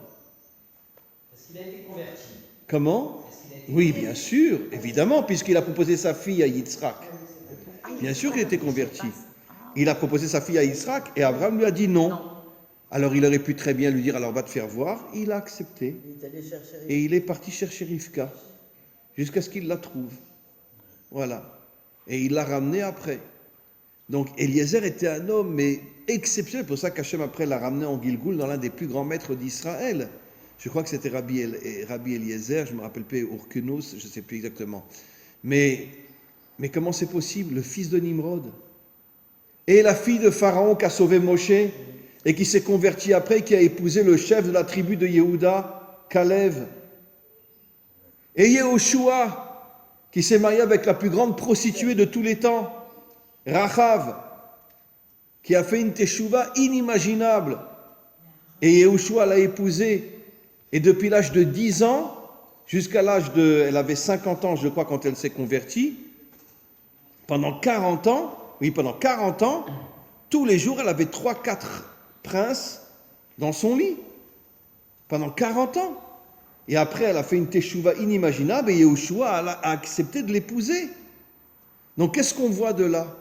Est-ce qu'il a été converti? Comment? Oui, bien sûr, évidemment, puisqu'il a proposé sa fille à Yitzhak. Bien sûr qu'il était converti. Il a proposé sa fille à Yitzhak et Abraham lui a dit non. Alors il aurait pu très bien lui dire, alors va te faire voir. Il a accepté. Et il est parti chercher Rivka, jusqu'à ce qu'il la trouve. Voilà. Et il l'a ramenée après. Donc Eliezer était un homme, mais exceptionnel. C'est pour ça qu'Hachem après l'a ramené en Gilgoul dans l'un des plus grands maîtres d'Israël. Je crois que c'était Rabbi Eliezer, je ne me rappelle plus, Urkenos, je ne sais plus exactement. Mais comment c'est possible? Le fils de Nimrod. Et la fille de Pharaon qui a sauvé Moshe et qui s'est convertie après, qui a épousé le chef de la tribu de Yehuda, Kalev. Et Yehoshua, qui s'est marié avec la plus grande prostituée de tous les temps, Rachav, qui a fait une teshuva inimaginable. Et Yehoshua l'a épousée. Et depuis l'âge de 10 ans, jusqu'à l'âge de... Elle avait 50 ans, je crois, quand elle s'est convertie. Pendant 40 ans, tous les jours, elle avait 3-4 princes dans son lit. Pendant 40 ans. Et après, elle a fait une teshuva inimaginable et Yehoshua a accepté de l'épouser. Donc, qu'est-ce qu'on voit de là?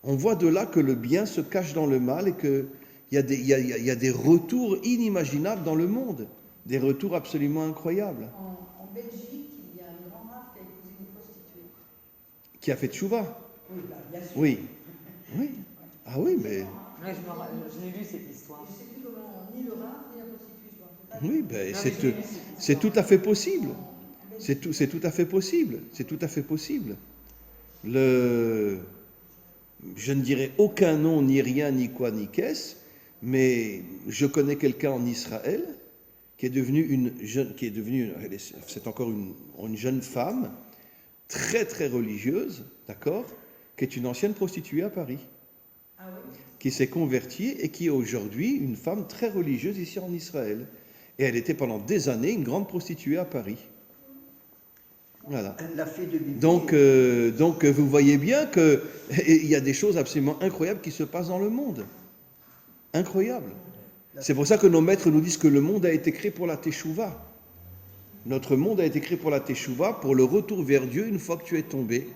On voit de là que le bien se cache dans le mal et qu'il y a des retours inimaginables dans le monde. Des retours absolument incroyables. En Belgique, il y a un grand rave qui a épousé une prostituée. Qui a fait tchouva? Oui, bien sûr. Oui. Oui. Ah oui, mais... Ouais, je l'ai lu cette histoire. Je ne sais plus comment, ni le rave, ni la prostituée. Oui, ben, c'est tout à fait possible. C'est tout à fait possible. C'est tout à fait possible. Je ne dirais aucun nom, ni rien, ni quoi, ni qu'est-ce, mais je connais quelqu'un en Israël qui est devenue c'est encore une jeune femme très très religieuse, d'accord, qui est une ancienne prostituée à Paris, qui s'est convertie et qui est aujourd'hui une femme très religieuse ici en Israël. Et elle était pendant des années une grande prostituée à Paris. Voilà. La fille de Bibi. Donc vous voyez bien qu'il y a des choses absolument incroyables qui se passent dans le monde. Incroyables. C'est pour ça que nos maîtres nous disent que le monde a été créé pour la teshuva. Notre monde a été créé pour la teshuva, pour le retour vers Dieu une fois que tu es tombé.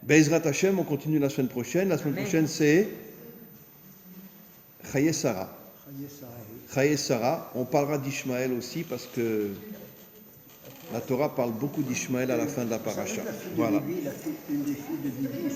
Be'ezrat Hashem, on continue la semaine prochaine. La semaine prochaine, c'est Chaye Sarah. Chaye Sarah. On parlera d'Ishmaël aussi parce que la Torah parle beaucoup d'Ishmaël à la fin de la paracha. Voilà. Une des filles de Bibi.